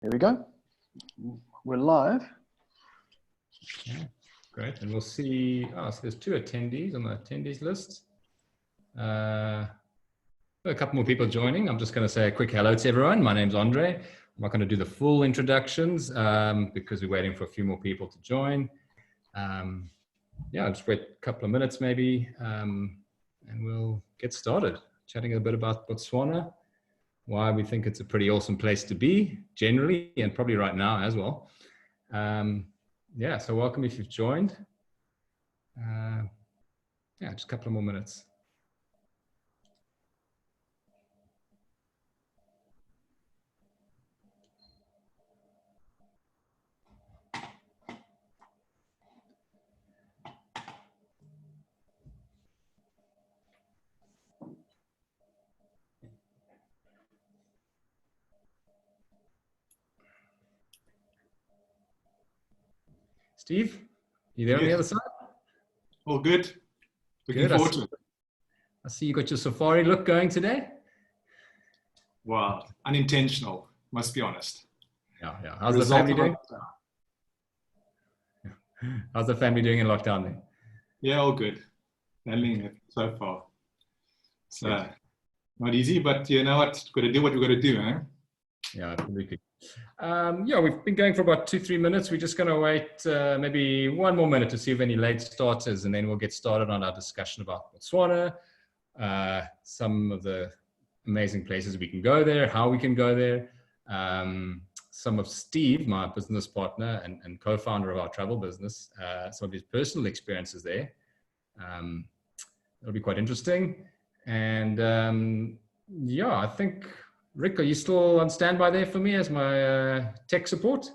Here we go. We're live. Yeah, great. And we'll see, so there's 2 attendees on the attendees list. A couple more people joining. I'm just going to say a quick hello to everyone. My name's Andre. I'm not going to do the full introductions because we're waiting for a few more people to join. Yeah, I'll just wait a couple of minutes maybe, and we'll get started chatting a bit about Botswana, why we think it's a pretty awesome place to be generally, and probably right now as well. Yeah, so welcome if you've joined. Yeah, just a couple of more minutes. Steve, you there on the other side? All good. Looking forward to it. I see you got your safari look going today. Wow, unintentional, must be honest. Yeah. How's the family doing? How's the family doing in lockdown then? Yeah, all good. Handling it so far. It's not easy, but you know what? Got to do what we got to do, eh? Yeah, absolutely. Yeah, we've been going for about 2-3 minutes. We're just going to wait maybe 1 more minute to see if any late starters, and then we'll get started on our discussion about Botswana, some of the amazing places we can go there, how we can go there, some of Steve, my business partner and co-founder of our travel business, some of his personal experiences there. It'll be quite interesting. And yeah, I think, Rick, are you still on standby there for me as my tech support?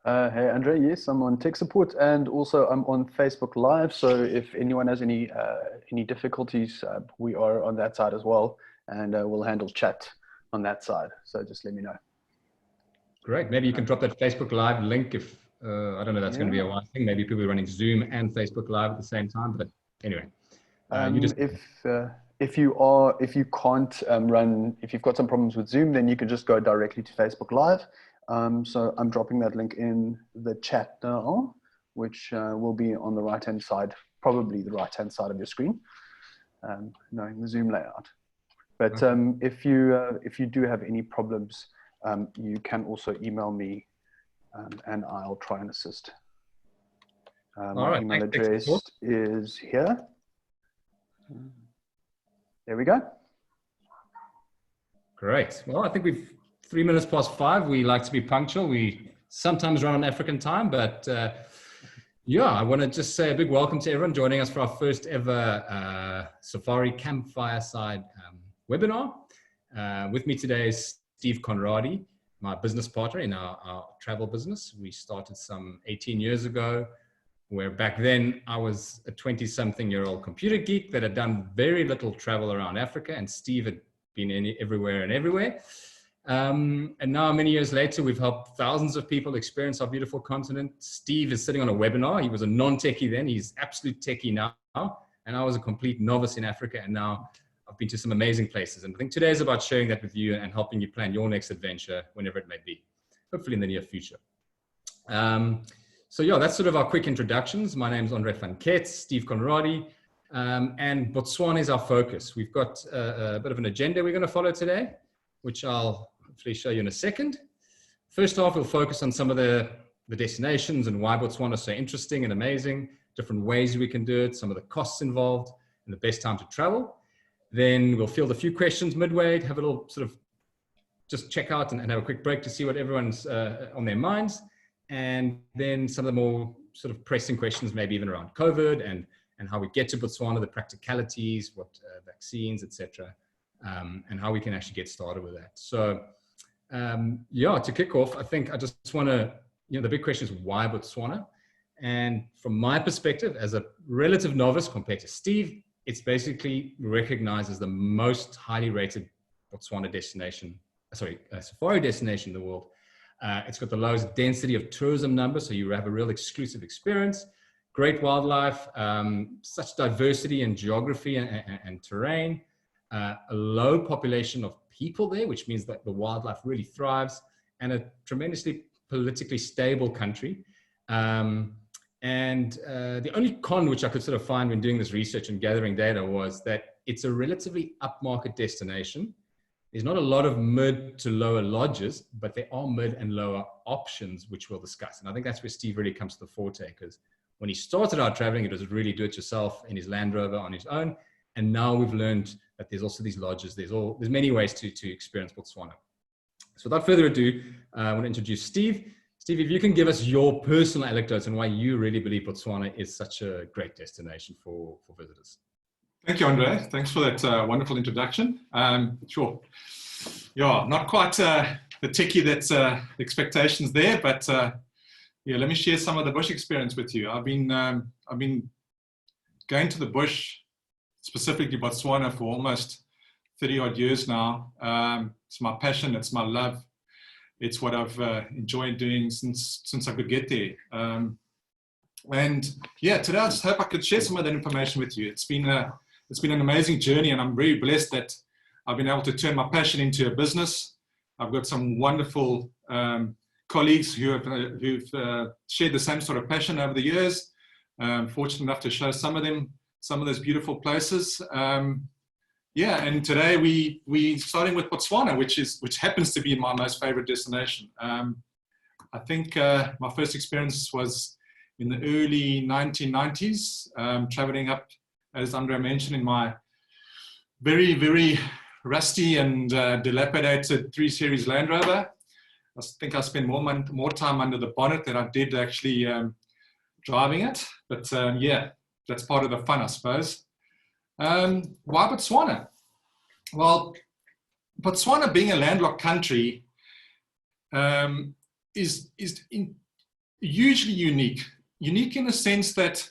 Hey, Andre, yes, I'm on tech support, and also I'm on Facebook Live. So if anyone has any difficulties, we are on that side as well, and we'll handle chat on that side. So just let me know. Great. Maybe you can drop that Facebook Live link if, I don't know, that's going to be a one thing. Maybe people are running Zoom and Facebook Live at the same time, but anyway. If you can't run, if you've got some problems with Zoom, then you can just go directly to Facebook Live. So I'm dropping that link in the chat now, which will be on the right-hand side, probably the right-hand side of your screen, knowing the Zoom layout. But if you do have any problems, you can also email me, and I'll try and assist. My email address is here. There we go. Great. Well, I think we've 3 minutes past 5. We like to be punctual. We sometimes run on African time, but yeah, I want to just say a big welcome to everyone joining us for our first ever Safari Campfireside webinar. With me today is Steve Conradi, my business partner in our travel business. We started some 18 years ago, where back then I was a 20-something-year-old computer geek that had done very little travel around Africa, and Steve had been everywhere and everywhere. And now, many years later, we've helped thousands of people experience our beautiful continent. Steve is sitting on a webinar. He was a non-techie then. He's absolute techie now. And I was a complete novice in Africa, and now I've been to some amazing places. And I think today is about sharing that with you and helping you plan your next adventure, whenever it may be, hopefully in the near future. So yeah, that's sort of our quick introductions. My name is Andre van Kets, Steve Conradi, and Botswana is our focus. We've got a bit of an agenda we're going to follow today, which I'll hopefully show you in a second. First off, we'll focus on some of the destinations and why Botswana is so interesting and amazing, different ways we can do it, some of the costs involved, and the best time to travel. Then we'll field a few questions midway, have a little sort of just check out and have a quick break to see what everyone's on their minds. And then some of the more sort of pressing questions, maybe even around COVID and how we get to Botswana, the practicalities, what vaccines, etc., and how we can actually get started with that. So yeah, to kick off, I think I just want to, the big question is why Botswana? And from my perspective, as a relative novice compared to Steve, it's basically recognized as the most highly rated Botswana destination, safari destination in the world. It's got the lowest density of tourism numbers, so you have a real exclusive experience, great wildlife, such diversity in geography and terrain, a low population of people there, which means that the wildlife really thrives, and a tremendously politically stable country. The only con which I could sort of find when doing this research and gathering data was that it's a relatively upmarket destination. There's not a lot of mid to lower lodges, but there are mid and lower options, which we'll discuss. And I think that's where Steve really comes to the forte, because when he started out traveling, it was really do it yourself in his Land Rover on his own. And now we've learned that there's also these lodges. There's many ways to experience Botswana. So without further ado, I want to introduce Steve. Steve, if you can give us your personal anecdotes and why you really believe Botswana is such a great destination for visitors. Thank you, Andre. Thanks for that wonderful introduction. Sure. Yeah, not quite the techie that's expectations there, but yeah, let me share some of the bush experience with you. I've been going to the bush, specifically Botswana, for almost 30 odd years now. It's my passion, it's my love. It's what I've enjoyed doing since I could get there. And yeah, today I just hope I could share some of that information with you. It's been an amazing journey, and I'm very blessed that I've been able to turn my passion into a business. I've got some wonderful colleagues who've shared the same sort of passion over the years. Fortunate enough to show some of those beautiful places. Yeah, and today we starting with Botswana, which happens to be my most favorite destination. I think my first experience was in the early 1990s, traveling up, as Andre mentioned, in my very, very rusty and dilapidated 3 Series Land Rover. I think I spent more time under the bonnet than I did actually driving it. But yeah, that's part of the fun, I suppose. Why Botswana? Well, Botswana, being a landlocked country, is hugely unique. Unique in the sense that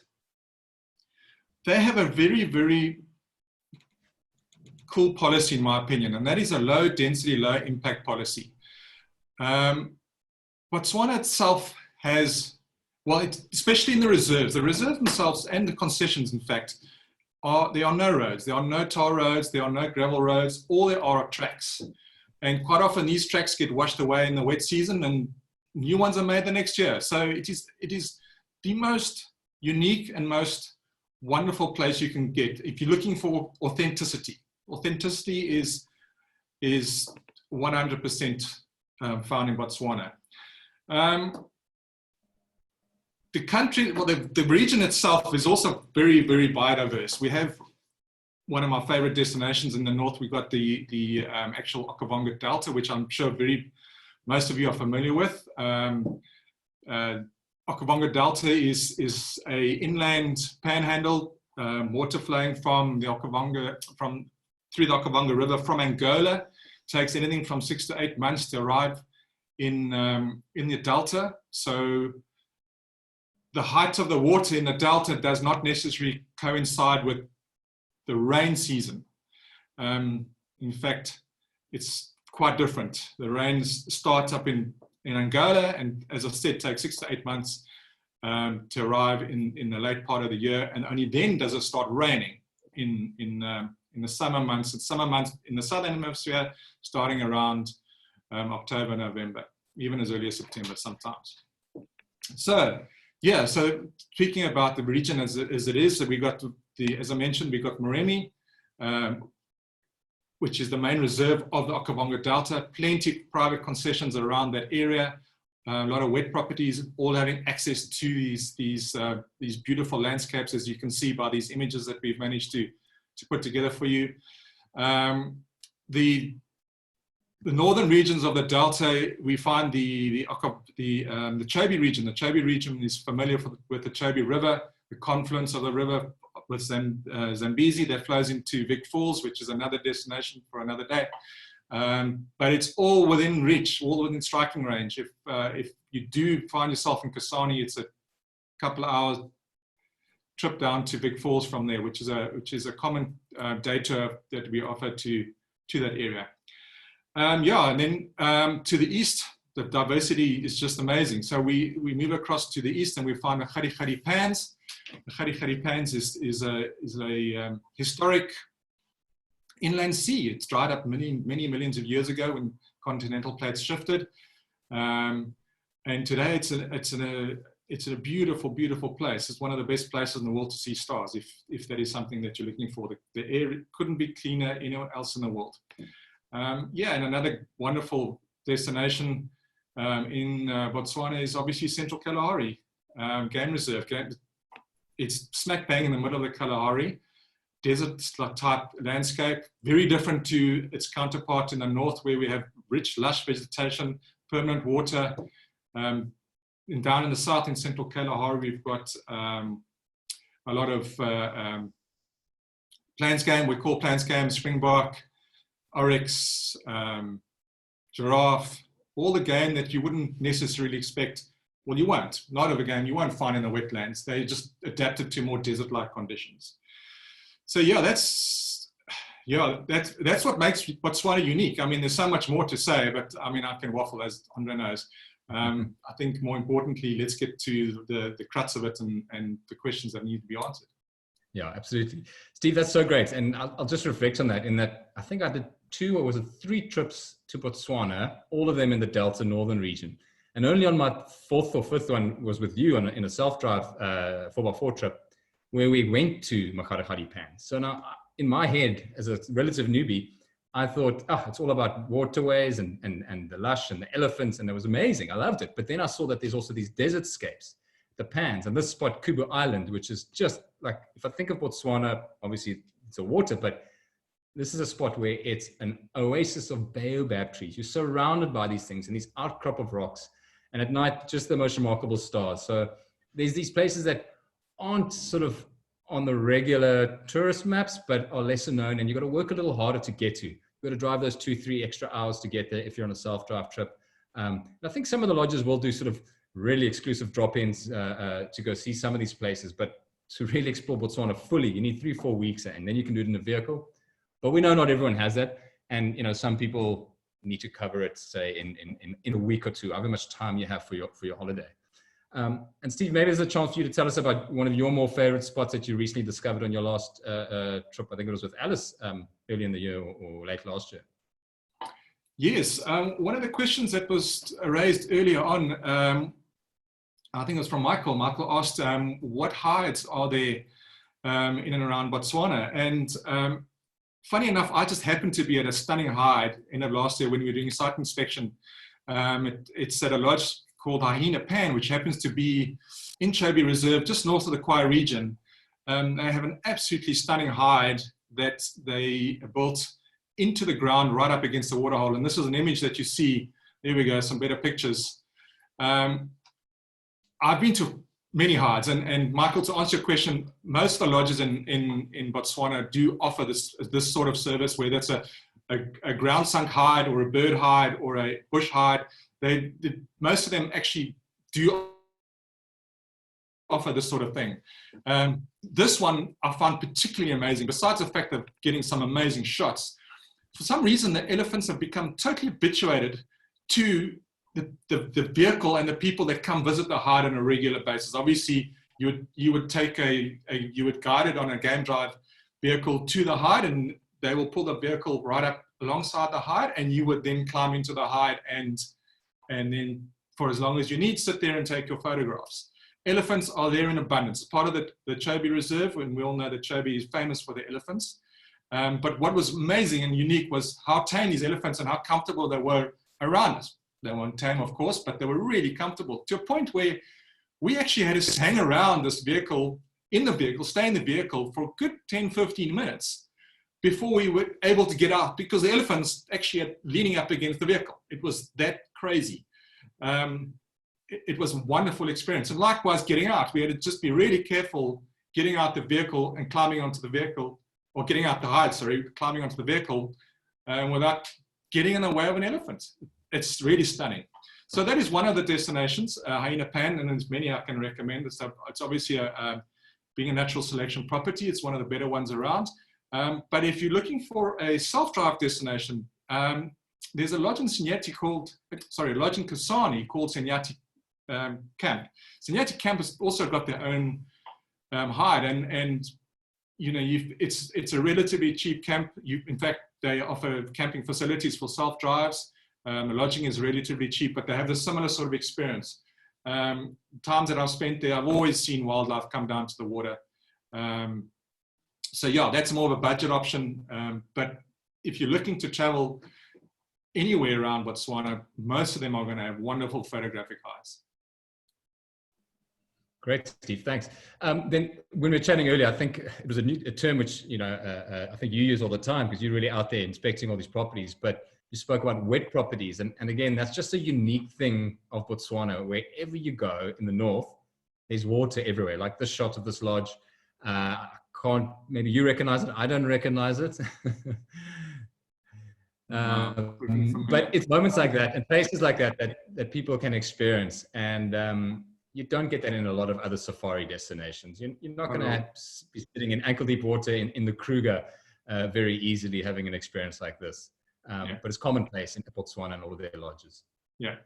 they have a very, very cool policy, in my opinion, and that is a low density, low impact policy. Botswana itself has, well, especially in the reserves themselves and the concessions, in fact, there are no roads, there are no tar roads, there are no gravel roads, all there are tracks. And quite often these tracks get washed away in the wet season and new ones are made the next year. So it is the most unique and most wonderful place you can get if you're looking for authenticity. Authenticity is 100% found in Botswana. The country, well, the region itself is also very, very biodiverse. We have one of my favorite destinations in the north. We've got the actual Okavango Delta, which I'm sure most of you are familiar with. Okavango Delta is a inland panhandle, water flowing from the Okavango, through the Okavango River from Angola. It takes anything from 6 to 8 months to arrive in the delta. So the height of the water in the delta does not necessarily coincide with the rain season. In fact, it's quite different. The rains start up in Angola, and as I said, take 6 to 8 months to arrive in the late part of the year, and only then does it start raining in the summer months. It's summer months in the southern hemisphere, starting around October, November, even as early as September sometimes. So yeah, so speaking about the region as it is, so we got as I mentioned, we got Moremi, which is the main reserve of the Okavango Delta. Plenty of private concessions around that area. A lot of wet properties, all having access to these beautiful landscapes, as you can see by these images that we've managed to put together for you. The northern regions of the Delta, we find the Chobe region. The Chobe region is familiar with the Chobe River, the confluence of the river with Zambezi that flows into Vic Falls, which is another destination for another day. But it's all within reach, all within striking range. If you do find yourself in Kasane, it's a couple of hours trip down to Vic Falls from there, which is a common day tour that we offer to that area. Yeah, and then to the east, the diversity is just amazing. So we move across to the east and we find the Khari Pans. The Khari Pans is a historic inland sea. It's dried up many millions of years ago when continental plates shifted. And today it's a beautiful, beautiful place. It's one of the best places in the world to see stars, if that is something that you're looking for. The air couldn't be cleaner anywhere else in the world. Yeah, and another wonderful destination in Botswana is obviously Central Kalahari Game Reserve. It's smack bang in the middle of the Kalahari. Desert type landscape, very different to its counterpart in the north, where we have rich, lush vegetation, permanent water. Down in the south, in Central Kalahari, we've got a lot of plains game. We call plains game springbok, oryx, giraffe, all the game that you wouldn't necessarily expect. Well, you won't. Not of a game you won't find in the wetlands. They just adapted to more desert-like conditions. So yeah, that's what makes Botswana unique. I mean, there's so much more to say, but I mean, I can waffle, as Andre knows. I think more importantly, let's get to the crux of it and the questions that need to be answered. Yeah, absolutely. Steve, that's so great. And I'll just reflect on that, in that I think I did 2 or was it 3 trips to Botswana, all of them in the Delta Northern region. And only on my 4th or 5th one was with you in a self-drive 4x4 trip, where we went to Makgadikgadi Pan. So now in my head, as a relative newbie, I thought, it's all about waterways and the lush and the elephants, and it was amazing. I loved it. But then I saw that there's also these desert scapes, the pans, and this spot, Kubu Island, which is just like, if I think of Botswana, obviously it's a water, but this is a spot where it's an oasis of baobab trees. You're surrounded by these things and these outcrop of rocks, and at night, just the most remarkable stars. So there's these places that aren't sort of on the regular tourist maps, but are lesser known, and you've got to work a little harder to get to. You've got to drive those 2-3 extra hours to get there if you're on a self-drive trip. And I think some of the lodges will do sort of really exclusive drop-ins to go see some of these places, but to really explore Botswana fully, you need 3-4 weeks, and then you can do it in a vehicle. But we know not everyone has that, and some people need to cover it, say, in a week or two, however much time you have for your holiday. And Steve, maybe there's a chance for you to tell us about one of your more favorite spots that you recently discovered on your last trip. I think it was with Alice early in the year or late last year. Yes, one of the questions that was raised earlier on, I think it was from Michael. Michael asked, what hides are there in and around Botswana? And funny enough, I just happened to be at a stunning hide end of last year when we were doing a site inspection. It's at a lodge called Hyena Pan, which happens to be in Chobe Reserve, just north of the Kwai region. They have an absolutely stunning hide that they built into the ground right up against the waterhole. And this is an image that you see. There we go, some better pictures. I've been to many hides, and Michael, to answer your question, most of the lodges in Botswana do offer this sort of service, where that's a ground sunk hide or a bird hide or a bush hide. Most of them actually do offer this sort of thing. This one I found particularly amazing, besides the fact of getting some amazing shots. For some reason, the elephants have become totally habituated to the vehicle and the people that come visit the hide on a regular basis. Obviously, you would guide it on a game drive vehicle to the hide, and they will pull the vehicle right up alongside the hide, and you would then climb into the hide and then, for as long as you need, sit there and take your photographs. Elephants are there in abundance. Part of the Chobe Reserve, and we all know that Chobe is famous for the elephants. But what was amazing and unique was how tame these elephants and how comfortable they were around us. They weren't tame, of course, but they were really comfortable, to a point where we actually had to hang around this vehicle, stay in the vehicle for a good 10-15 minutes before we were able to get out, because the elephants actually are leaning up against the vehicle. It was that crazy. It was a wonderful experience. And likewise, getting out, we had to just be really careful getting out the vehicle and climbing onto the vehicle, or getting out the hide, climbing onto the vehicle without getting in the way of an elephant. It's really stunning. So that is one of the destinations, Hyena Pan, and there's many I can recommend. It's obviously being a natural selection property, it's one of the better ones around. But if you're looking for a self-drive destination, there's a lodge in Senyati lodge in Kasane called Senyati Camp. Senyati Camp has also got their own hide, and it's a relatively cheap camp. In fact, they offer camping facilities for self-drives. The lodging is relatively cheap, but they have a similar sort of experience. Times that I've spent there, I've always seen wildlife come down to the water. So yeah, that's more of a budget option. But if you're looking to travel anywhere around Botswana, most of them are going to have wonderful photographic highs. Great, Steve. Thanks. Then when we were chatting earlier, I think it was a term which, I think you use all the time because you're really out there inspecting all these properties, but you spoke about wet properties. And again, that's just a unique thing of Botswana. Wherever you go in the north, there's water everywhere. Like this shot of this lodge, maybe you recognize it. I don't recognize it. But it's moments like that and places like that people can experience. And you don't get that in a lot of other safari destinations. You're not going to be sitting in ankle deep water in the Kruger very easily having an experience like this. But it's commonplace in Botswana and all of their lodges. Yeah.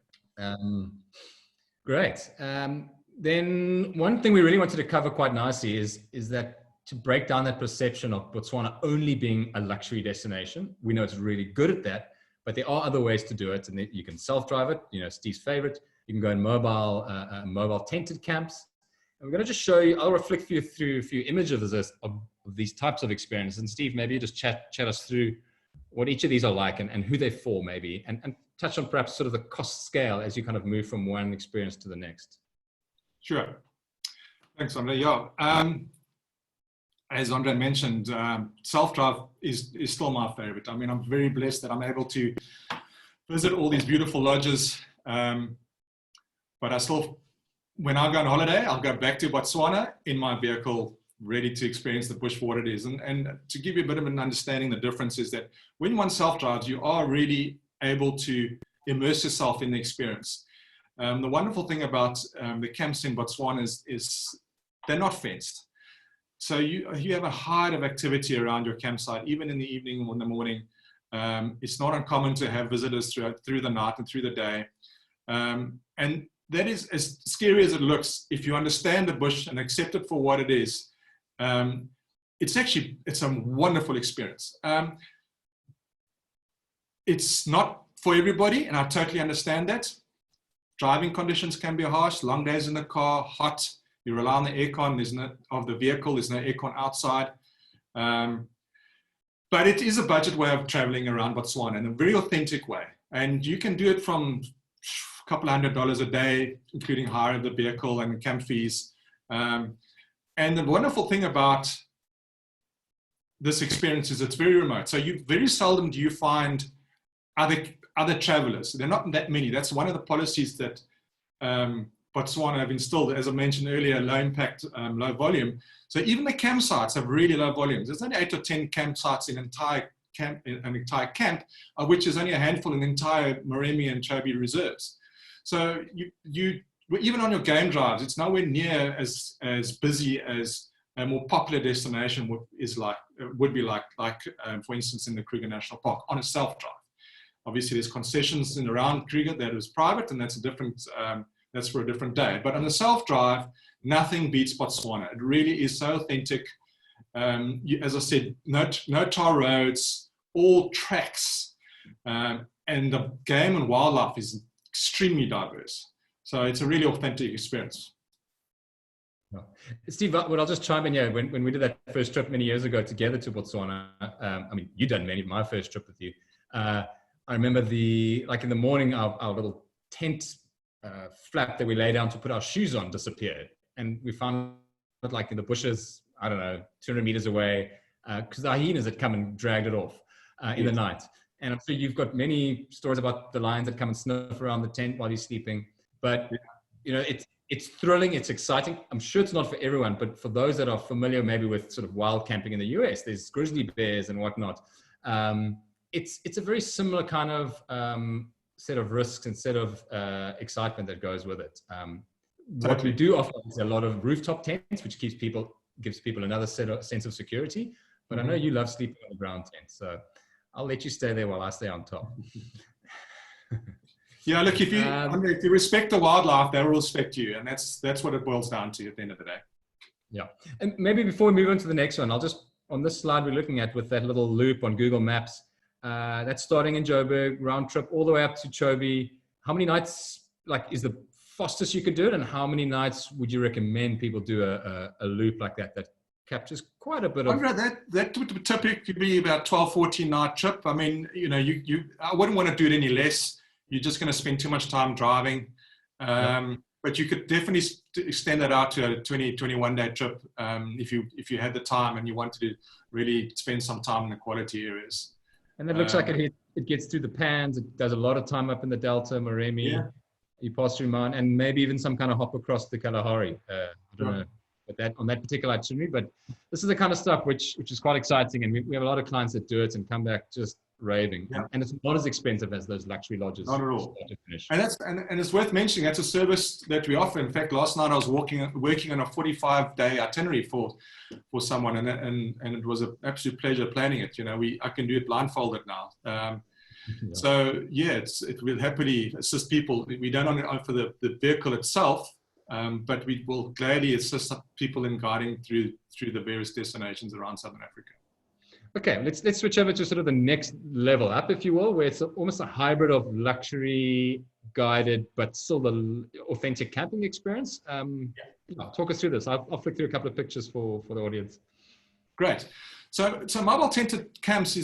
Great. Then one thing we really wanted to cover quite nicely is that to break down that perception of Botswana only being a luxury destination. We know it's really good at that, but there are other ways to do it, and you can self-drive it. Steve's favorite. You can go in mobile tented camps. And we're going to just show you. I'll flick you through a few images of these types of experiences. And Steve, maybe just chat us through what each of these are like and who they're for, maybe, and touch on perhaps sort of the cost scale as you kind of move from one experience to the next. Sure. Thanks, Andre. Yeah. As Andre mentioned, self-drive is still my favorite. I mean, I'm very blessed that I'm able to visit all these beautiful lodges. But I still, when I go on holiday, I'll go back to Botswana in my vehicle, ready to experience the bush for what it is. And to give you a bit of an understanding, the difference is that when one self-drives, you are really able to immerse yourself in the experience. The wonderful thing about the camps in Botswana is they're not fenced. So you have a height of activity around your campsite, even in the evening or in the morning. It's not uncommon to have visitors through the night and through the day. And that is as scary as it looks. If you understand the bush and accept it for what it is, it's a wonderful experience. It's not for everybody, and I totally understand that. Driving conditions can be harsh, long days in the car, hot. You rely on the aircon of the vehicle. There's no aircon outside. But it is a budget way of traveling around Botswana in a very authentic way. And you can do it from a couple $100 a day, including hire of the vehicle and camp fees. And the wonderful thing about this experience is it's very remote. So very seldom do you find other travelers. They're not that many. That's one of the policies that Botswana have instilled, as I mentioned earlier, low impact, low volume. So even the campsites have really low volumes. There's only 8 or 10 campsites in an entire camp, of which is only a handful in the entire Moremi and Chobe reserves. So you even on your game drives, it's nowhere near as busy as a more popular destination would be like for instance, in the Kruger National Park on a self-drive. Obviously, there's concessions in around Kruger that is private, and that's a different. That's for a different day. But on the self-drive, nothing beats Botswana. It really is so authentic. As I said, no tar roads, all tracks, and the game and wildlife is extremely diverse. So it's a really authentic experience. Steve, what I'll just chime in here. When we did that first trip many years ago together to Botswana, I mean, you done my first trip with you. I remember in the morning, our little tent flap that we lay down to put our shoes on disappeared, and we found it like in the bushes, I don't know, 200 meters away, because the hyenas had come and dragged it off in the night. And I'm sure you've got many stories about the lions that come and sniff around the tent while you're sleeping. But it's thrilling, it's exciting. I'm sure it's not for everyone, but for those that are familiar maybe with sort of wild camping in the US, there's grizzly bears and whatnot. It's a very similar kind of set of risks and set of excitement that goes with it. What we do offer is a lot of rooftop tents, which gives people another sense of security. But I know you love sleeping on the ground tent, so I'll let you stay there while I stay on top. Yeah, look, if you respect the wildlife, they will respect you, and that's what it boils down to at the end of the day. Yeah, and maybe before we move on to the next one, I'll just, on this slide we're looking at with that little loop on Google Maps, That's starting in Joburg, round trip all the way up to Chobe. How many nights, like, is the fastest you could do it? And how many nights would you recommend people do a loop like that captures quite a bit of... Andre, that would typically be about 12, 14 night trip. I mean, you know, I wouldn't want to do it any less. You're just going to spend too much time driving. But you could definitely extend that out to a 20, 21 day trip if you had the time and you wanted to really spend some time in the quality areas. And it looks like it gets through the Pans. It does a lot of time up in the Delta, Moremi. Yeah. You pass through Mount, and maybe even some kind of hop across the Kalahari. I don't know on that particular itinerary, but this is the kind of stuff which is quite exciting. And we have a lot of clients that do it and come back just raving. Yeah. And it's not as expensive as those luxury lodges. Not at all. And it's worth mentioning, that's a service that we offer. In fact, last night I was working on a 45-day itinerary for someone, and it was an absolute pleasure planning it. You know, I can do it blindfolded now. So yeah, it will happily assist people. We don't only offer the vehicle itself, but we will gladly assist people in guiding through the various destinations around Southern Africa. Okay, let's switch over to sort of the next level up, if you will, where it's almost a hybrid of luxury guided, but still the authentic camping experience. Talk us through this. I'll flick through a couple of pictures for the audience. Great. So mobile tented camps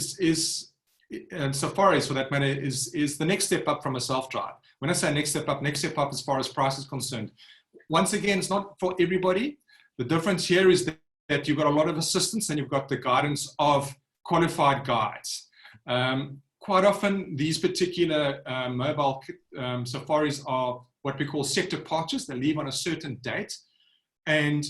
and safaris for that matter is the next step up from a self-drive. When I say next step up as far as price is concerned. Once again, it's not for everybody. The difference here is that you've got a lot of assistance and you've got the guidance of qualified guides. Quite often, these particular mobile safaris are what we call set departures. They leave on a certain date, and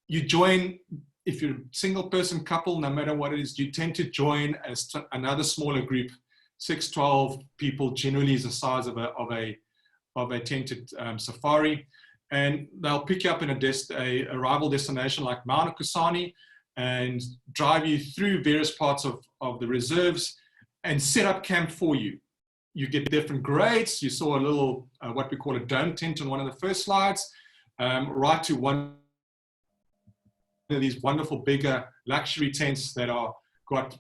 you join. If you're a single person couple, no matter what it is, you tend to join as another smaller group. 6, 12 people generally is the size of a tented safari. And they'll pick you up in a arrival destination like Mount Kusani and drive you through various parts of the reserves and set up camp for you. You get different grades. You saw a little, what we call a dome tent on one of the first slides, right to one of these wonderful bigger luxury tents that are got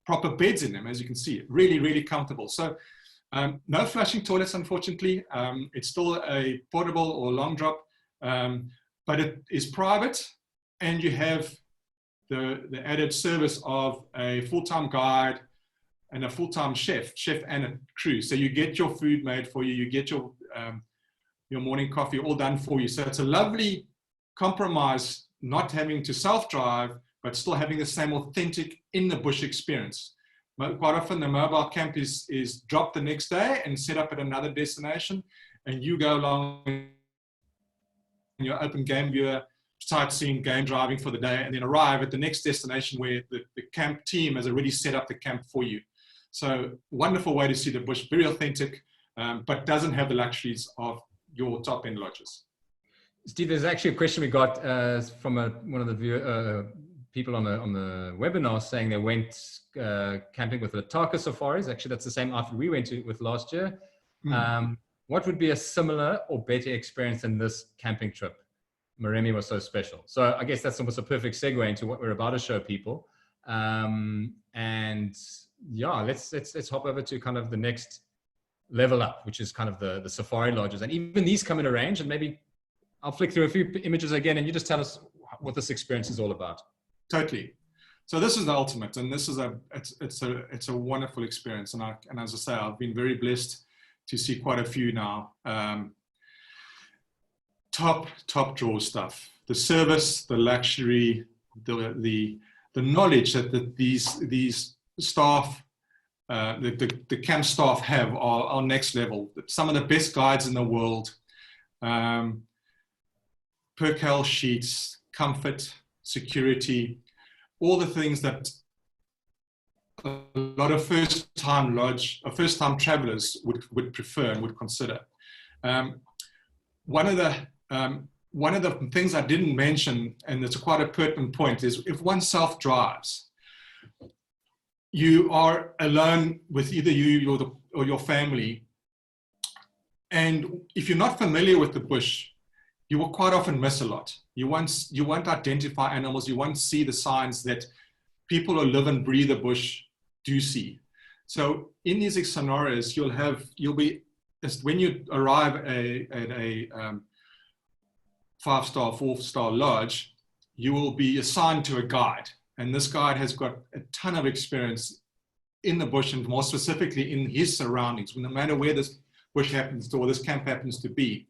proper beds in them, as you can see. Really, really comfortable. So no flushing toilets, unfortunately. It's still a portable or long drop, but it is private, and you have the added service of a full-time guide and a full-time chef and a crew. So you get your food made for you, you get your morning coffee all done for you. So it's a lovely compromise, not having to self-drive, but still having the same authentic in the bush experience. Quite often the mobile camp is dropped the next day and set up at another destination, and you go along in your open game viewer, sightseeing, game driving for the day, and then arrive at the next destination where the camp team has already set up the camp for you. So wonderful way to see the bush, very authentic, but doesn't have the luxuries of your top-end lodges. Steve, there's actually a question we got from one of the people on the webinar saying they went camping with the Taka safaris. Actually, that's the same outfit we went to with last year. What would be a similar or better experience than this camping trip? Moremi was so special. So I guess that's almost a perfect segue into what we're about to show people. And yeah, let's hop over to kind of the next level up, which is kind of the safari lodges. And even these come in a range, and maybe I'll flick through a few images again, and you just tell us what this experience is all about. Totally. So this is the ultimate, and this is it's a wonderful experience. And as I say, I've been very blessed to see quite a few now. Top draw stuff. The service, the luxury, the knowledge that these staff, the camp staff have are next level. Some of the best guides in the world. Percale sheets, comfort, security, all the things that a lot of first-time travelers would prefer and would consider. One of the things I didn't mention, and it's quite a pertinent point, is if one self-drives, you are alone with either you or your family. And if you're not familiar with the bush, you will quite often miss a lot. You won't identify animals. You won't see the signs that people who live and breathe the bush do see. So in these scenarios, you'll be, when you arrive at a 5-star, 4-star lodge, you will be assigned to a guide. And this guide has got a ton of experience in the bush, and more specifically in his surroundings, no matter where this bush happens to, or this camp happens to be.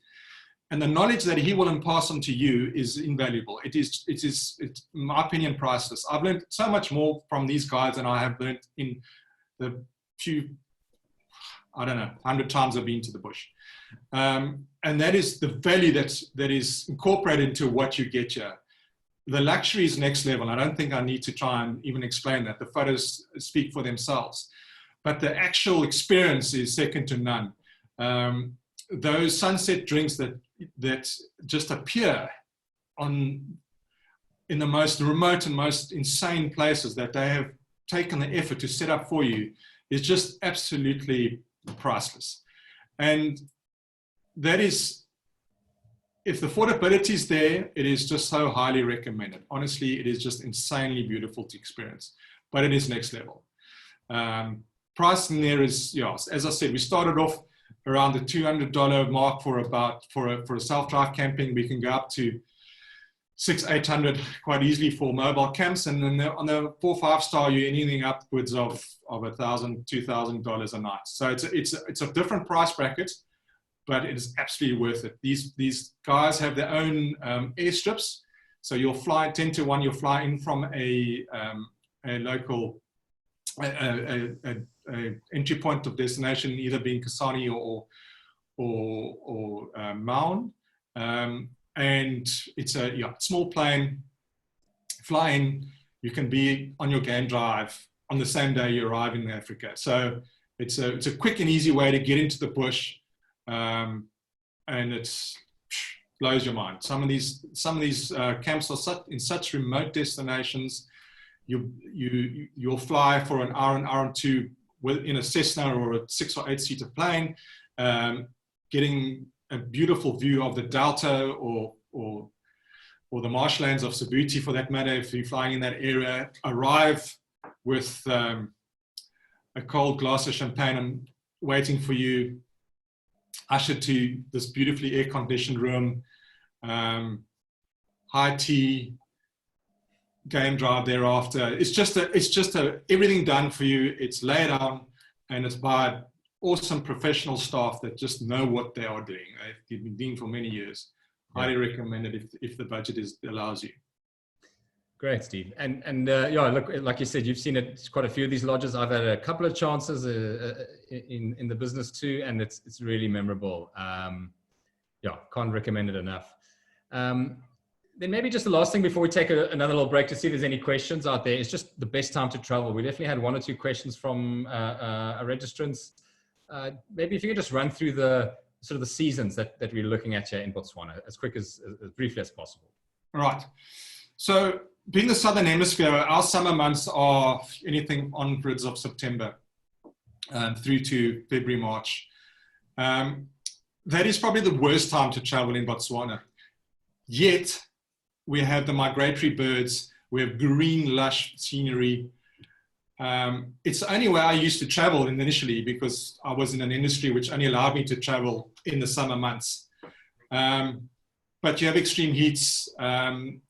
And the knowledge that he will impart on to you is invaluable. It is, in my opinion, priceless. I've learned so much more from these guides than I have learned in the few, I don't know, 100 times I've been to the bush. And that is the value that is incorporated into what you get here. The luxury is next level. I don't think I need to try and even explain that. The photos speak for themselves. But the actual experience is second to none. Those sunset drinks that just appear in the most remote and most insane places that they have taken the effort to set up for you is just absolutely priceless. And that is, if the affordability is there, it is just so highly recommended. Honestly, it is just insanely beautiful to experience, but it is next level. Pricing there is, yeah, as I said, we started off around the $200 mark for a self-drive camping. We can go up to $600-800 quite easily for mobile camps, and then on the 4-5 star, you're anything upwards of $1,000-2,000 a night. So it's a different price bracket, but it is absolutely worth it. These guys have their own airstrips, so you'll fly 10 to 1. You'll fly in from a local entry point of destination, either being Kasane or Maun. And it's a small plane, fly in, you can be on your game drive on the same day you arrive in Africa. So it's a quick and easy way to get into the bush, and it blows your mind. Some of these camps are in such remote destinations. You'll fly for an hour and two in a Cessna or a 6 or 8 seater plane, getting a beautiful view of the Delta or the marshlands of Djibouti, for that matter, if you're flying in that area. Arrive with a cold glass of champagne and waiting for you, ushered to this beautifully air-conditioned room, high tea, game drive thereafter. It's just everything done for you. It's laid on, and it's by awesome professional staff that just know what they are doing. They've been doing for many years. Highly recommended if the budget allows you. Great, Steve. And yeah, look, like you said, you've seen it quite a few of these lodges. I've had a couple of chances in the business too, and it's really memorable. Yeah, can't recommend it enough. Then maybe just the last thing before we take another little break to see if there's any questions out there. It's just the best time to travel. We definitely had 1 or 2 questions from our registrants. Maybe if you could just run through the sort of the seasons that we're looking at here in Botswana as briefly as possible. Right. So being the Southern Hemisphere, our summer months are anything onwards of September through to February, March. That is probably the worst time to travel in Botswana. Yet we have the migratory birds, we have green, lush scenery. It's the only way I used to travel initially, because I was in an industry which only allowed me to travel in the summer months. But you have extreme heats, and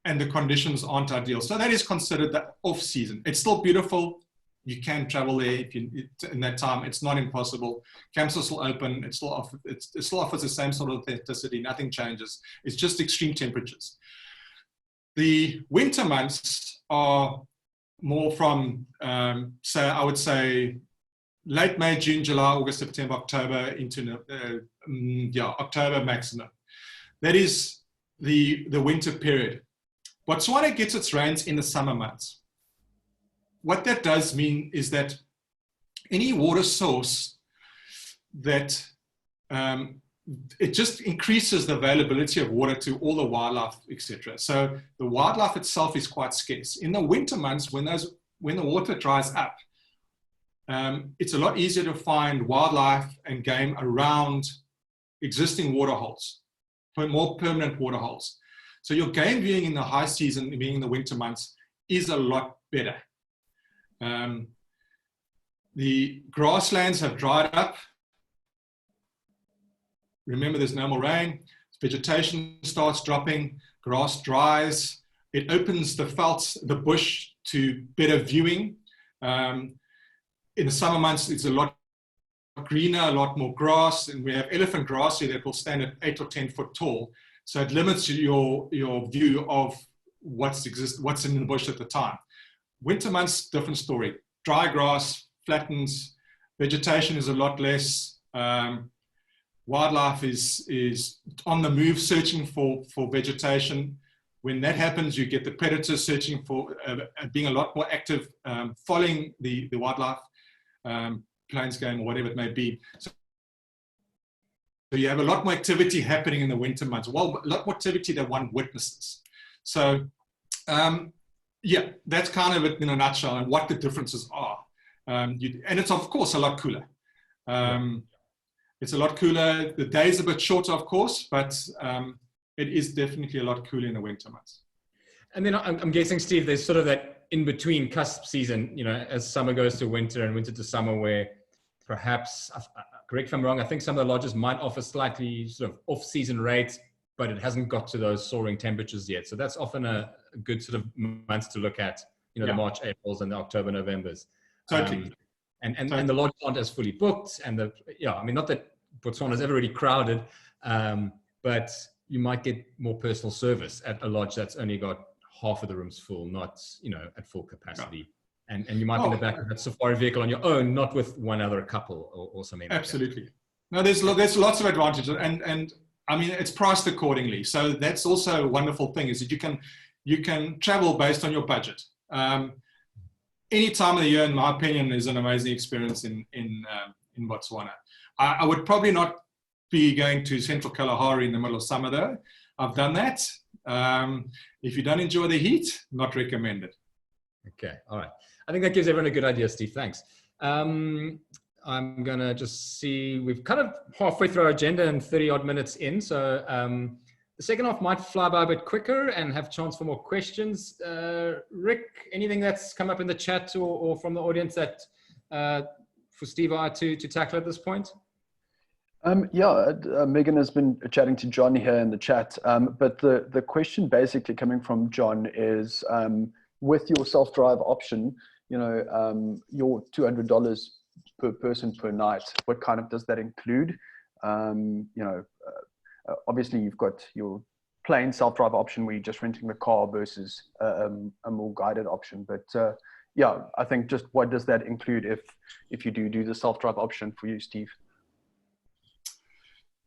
the conditions aren't ideal. So that is considered the off season. It's still beautiful. You can travel there in that time. It's not impossible. Camps are still open. It still offers the same sort of authenticity. Nothing changes. It's just extreme temperatures. The winter months are more from, I would say, late May, June, July, August, September, October, into October maximum. That is the winter period. Botswana gets its rains in the summer months. What that does mean is that any water source that it just increases the availability of water to all the wildlife, etc. So the wildlife itself is quite scarce. In the winter months, when the water dries up, it's a lot easier to find wildlife and game around existing water holes, more permanent water holes. So your game viewing in the high season, being in the winter months, is a lot better. The grasslands have dried up. Remember, there's no more rain. Vegetation starts dropping, grass dries. It opens the veld, the bush, to better viewing. In the summer months, it's a lot greener, a lot more grass, and we have elephant grass here that will stand at 8 or 10 foot tall. So it limits your view of what's in the bush at the time. Winter months, different story. Dry grass flattens, vegetation is a lot less. Wildlife is on the move, searching for vegetation. When that happens, you get the predators searching for, being a lot more active, following the wildlife, plains game or whatever it may be. So you have a lot more activity happening in the winter months. Well, a lot more activity than one witnesses. So yeah, that's kind of it in a nutshell and what the differences are. And it's of course a lot cooler. It's a lot cooler. The day's a bit shorter, of course, but it is definitely a lot cooler in the winter months. And then I'm guessing, Steve, there's sort of that in-between cusp season, you know, as summer goes to winter and winter to summer, where perhaps, correct if I'm wrong, I think some of the lodges might offer slightly sort of off-season rates, but it hasn't got to those soaring temperatures yet. So that's often a good sort of months to look at, you know, the March, Aprils, and the October, Novembers. Totally. And the lodges aren't as fully booked. And I mean, not that Botswana is ever really crowded, but you might get more personal service at a lodge that's only got half of the rooms full, not, you know, at full capacity. Yeah. And you might be in the back of that safari vehicle on your own, not with one other couple or something. Absolutely. No, there's lots of advantages, and I mean, it's priced accordingly. So that's also a wonderful thing, is that you can travel based on your budget. Any time of the year, in my opinion, is an amazing experience in Botswana. I would probably not be going to Central Kalahari in the middle of summer, though. I've done that. If you don't enjoy the heat, not recommended. Okay, all right. I think that gives everyone a good idea, Steve. Thanks. I'm going to just see, we've kind of halfway through our agenda and 30 odd minutes in. So the second half might fly by a bit quicker and have a chance for more questions. Rick, anything that's come up in the chat or from the audience that for Steve or I to tackle at this point? Megan has been chatting to John here in the chat, but the question basically coming from John is, with your self-drive option, you know, your $200 per person per night, what kind of does that include? You know, obviously you've got your plain self-drive option where you're just renting the car versus a more guided option. But yeah, I think just what does that include if you do the self-drive option for you, Steve?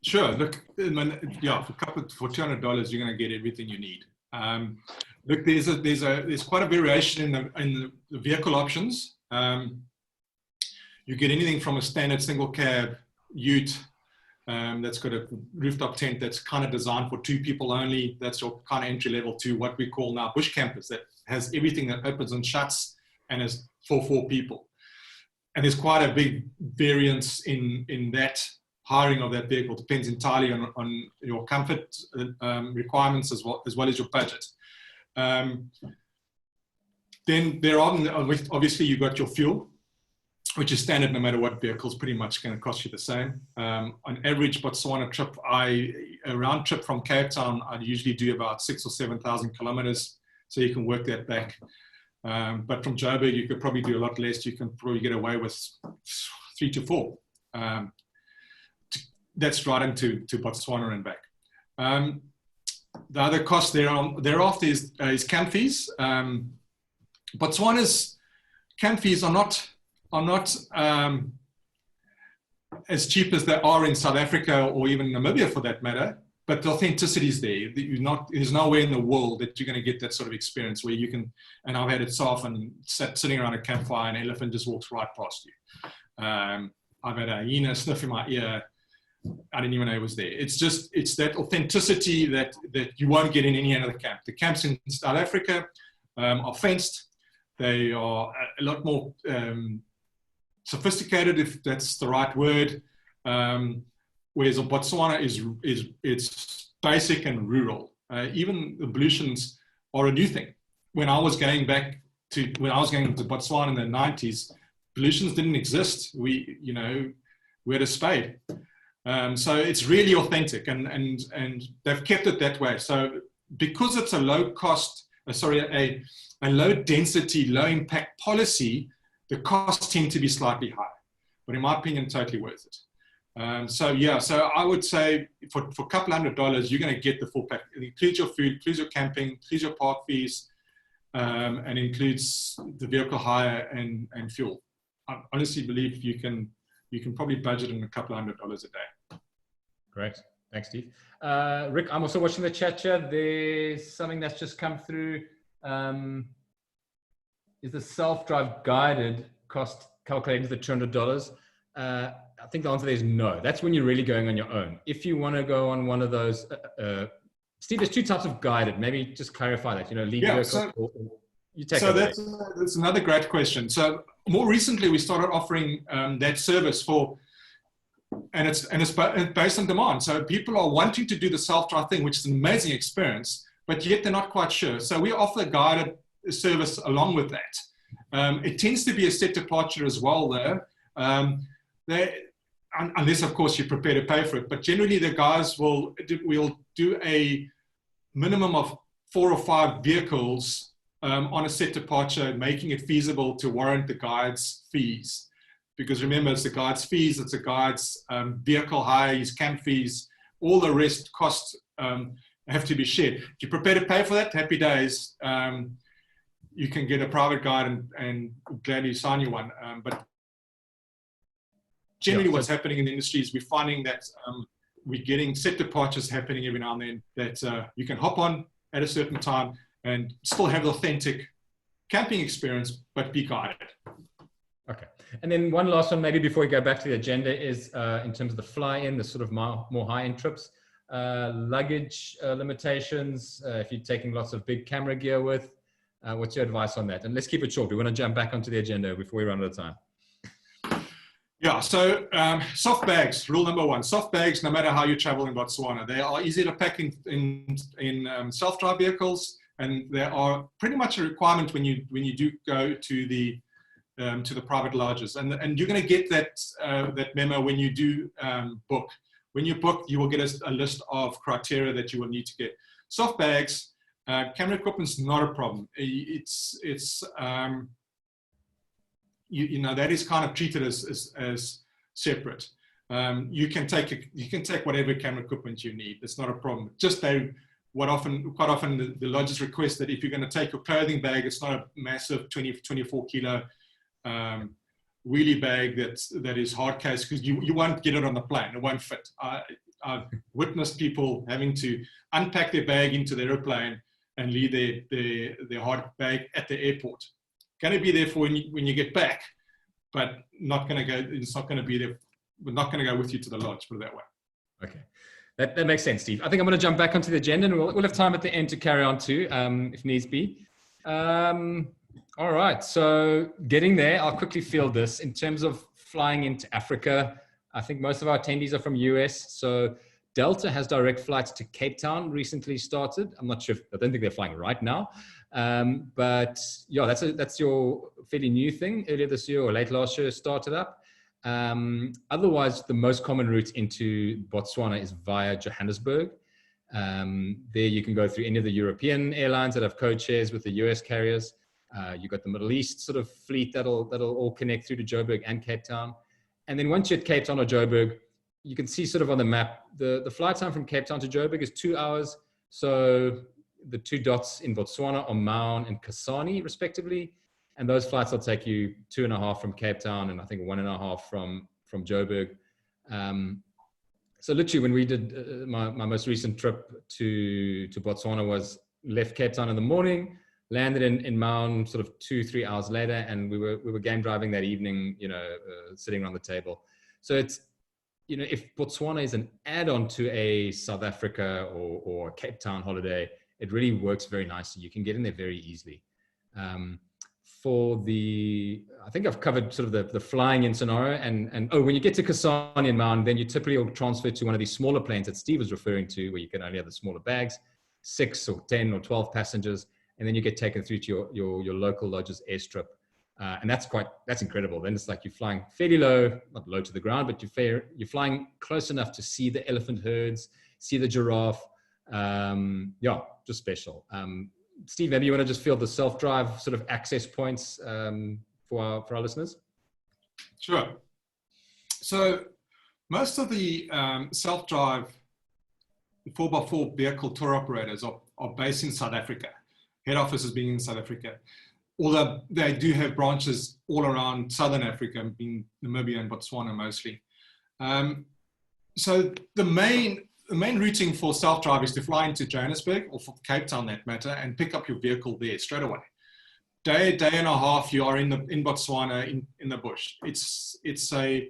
Sure. Look, yeah, for $200, you're going to get everything you need. Look, there's quite a variation in the vehicle options. You get anything from a standard single cab ute that's got a rooftop tent that's kind of designed for 2 people only. That's your kind of entry level, to what we call now bush campers, that has everything that opens and shuts and is for 4 people. And there's quite a big variance in that hiring of that vehicle. Depends entirely on your comfort requirements as well as your budget. Then there are, obviously you've got your fuel, which is standard no matter what vehicle, is pretty much going to cost you the same. On average Botswana trip, a round trip from Cape Town, I usually do about 6,000 or 7,000 kilometers. So you can work that back. But from Joburg, you could probably do a lot less. You can probably get away with 3 to 4. That's right into Botswana and back. The other cost thereafter is camp fees. Botswana's camp fees are not as cheap as they are in South Africa or even Namibia for that matter, but the authenticity is there. There's nowhere in the world that you're going to get that sort of experience where you can, and I've had it so often, sitting around a campfire, an elephant just walks right past you. I've had a hyena sniff in my ear. I didn't even know it was there. It's that authenticity that you won't get in any other camp. The camps in South Africa are fenced. They are a lot more sophisticated, if that's the right word. Whereas Botswana it's basic and rural. Even ablutions are a new thing. When I was going to Botswana in the 90s, pollutions didn't exist. We had a spade. So it's really authentic, and they've kept it that way. So because it's a low cost, a low density, low impact policy, the costs tend to be slightly high, but in my opinion, totally worth it. So I would say for a couple $100, you're going to get the full pack. It includes your food, includes your camping, includes your park fees, and includes the vehicle hire and fuel. I honestly believe you can probably budget in a couple $100 a day. Great. Thanks, Steve. Rick, I'm also watching the chat here. There's something that's just come through. Is the self-drive guided cost calculated to the $200? I think the answer there is no. That's when you're really going on your own. If you want to go on one of those, Steve, there's two types of guided. Maybe just clarify that, lead vehicle. You take it. That's another great question. So more recently, we started offering that service and it's based on demand. So people are wanting to do the self-drive thing, which is an amazing experience, but yet they're not quite sure. So we offer a guided service along with that. It tends to be a set departure as well, though. Unless, of course, you're prepared to pay for it. But generally, the guys will do a minimum of 4 or 5 vehicles on a set departure, making it feasible to warrant the guide's fees. Because remember, it's the guide's fees, it's the guide's vehicle hire, his camp fees, all the rest costs have to be shared. If you're prepared to pay for that, happy days. You can get a private guide and gladly sign you one. But generally what's happening in the industry is we're finding that we're getting set departures happening every now and then that you can hop on at a certain time and still have the authentic camping experience, but be guided. Okay. And then one last one, maybe before we go back to the agenda, is in terms of the fly-in, the sort of more high-end trips, luggage limitations, if you're taking lots of big camera gear with, what's your advice on that? And let's keep it short. We want to jump back onto the agenda before we run out of time. Yeah, so soft bags, rule number 1. Soft bags, no matter how you travel in Botswana, they are easy to pack in self-drive vehicles, and they are pretty much a requirement when you do go to the private lodges, and you're going to get that memo when you do book. When you book, you will get a list of criteria that you will need to get. Soft bags, camera equipment's not a problem. It's that is kind of treated as separate. You can take whatever camera equipment you need. It's not a problem. Just quite often the lodges request that if you're going to take your clothing bag, it's not a massive 24 kilo wheelie bag that is hard case, because you won't get it on the plane. It won't fit. I've witnessed people having to unpack their bag into the airplane and leave their hard bag at the airport. Going to be there for when you get back, but not going to go. It's not going to be there. We're not going to go with you to the lodge. Put it that way. Okay, that makes sense, Steve. I think I'm going to jump back onto the agenda, and we'll have time at the end to carry on too, if needs be. All right, so getting there, I'll quickly field this. In terms of flying into Africa, I think most of our attendees are from US. So Delta has direct flights to Cape Town, recently started. I'm not sure, I don't think they're flying right now. But yeah, that's your fairly new thing. Earlier this year or late last year started up. Otherwise, the most common route into Botswana is via Johannesburg. There you can go through any of the European airlines that have code shares with the US carriers. You've got the Middle East sort of fleet that'll all connect through to Joburg and Cape Town. And then once you're at Cape Town or Joburg, you can see sort of on the map, the flight time from Cape Town to Joburg is 2 hours. So the 2 dots in Botswana are Maun and Kasane respectively. And those flights will take you 2.5 from Cape Town and I think 1.5 from Joburg. So literally when we did my most recent trip to Botswana was left Cape Town in the morning, landed in Maun sort of 2-3 hours later, and we were game driving that evening, sitting around the table. So it's, if Botswana is an add-on to a South Africa or Cape Town holiday, it really works very nicely. You can get in there very easily. I think I've covered sort of the flying in scenario, and when you get to Kasane and Maun, then you typically will transfer to one of these smaller planes that Steve was referring to, where you can only have the smaller bags, 6 or 10 or 12 passengers, and then you get taken through to your local lodge's airstrip. And that's incredible. Then it's like you're flying fairly low, not low to the ground, but you're flying close enough to see the elephant herds, see the giraffe. Yeah, just special. Steve, maybe you want to just field the self-drive sort of access points for our listeners? Sure. So most of the self-drive 4x4 vehicle tour operators are based in South Africa. Head office is being in South Africa. Although they do have branches all around Southern Africa, being Namibia and Botswana mostly. So the main routing for self-drive is to fly into Johannesburg or for Cape Town, that matter, and pick up your vehicle there straight away. Day and a half, you are in Botswana in the bush. It's the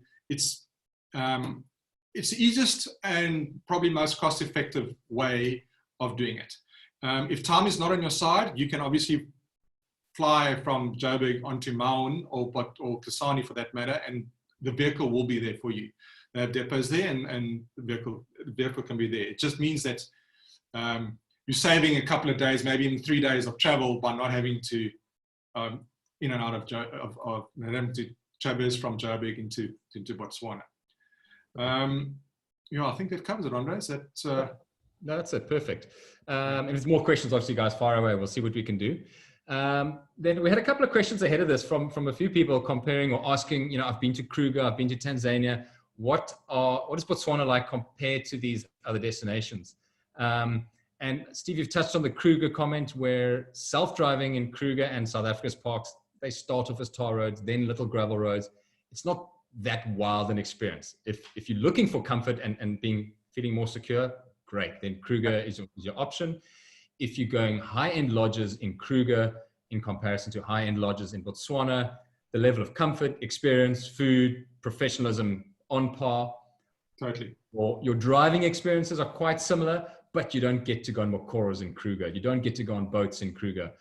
easiest and probably most cost-effective way of doing it. If time is not on your side, you can obviously fly from Joburg onto Maun or Kasane for that matter, and the vehicle will be there for you. They have depots there, and the vehicle can be there. It just means that you're saving a couple of days, maybe even 3 days of travel by not having to in and out of having to traverse from Joburg into Botswana. Yeah, I think that covers it, Andre. Is that? No, that's it. Perfect. And if there's more questions, obviously, guys, fire away. We'll see what we can do. Then we had a couple of questions ahead of this from a few people comparing or asking, you know, I've been to Kruger, I've been to Tanzania. What is Botswana like compared to these other destinations? And Steve, you've touched on the Kruger comment where self-driving in Kruger and South Africa's parks, they start off as tar roads, then little gravel roads. It's not that wild an experience. If you're looking for comfort and feeling more secure, great. Then Kruger is your option. If you're going high-end lodges in Kruger in comparison to high-end lodges in Botswana, the level of comfort, experience, food, professionalism on par. Totally. Or your driving experiences are quite similar, but you don't get to go on Mokoros in Kruger. You don't get to go on boats in Kruger.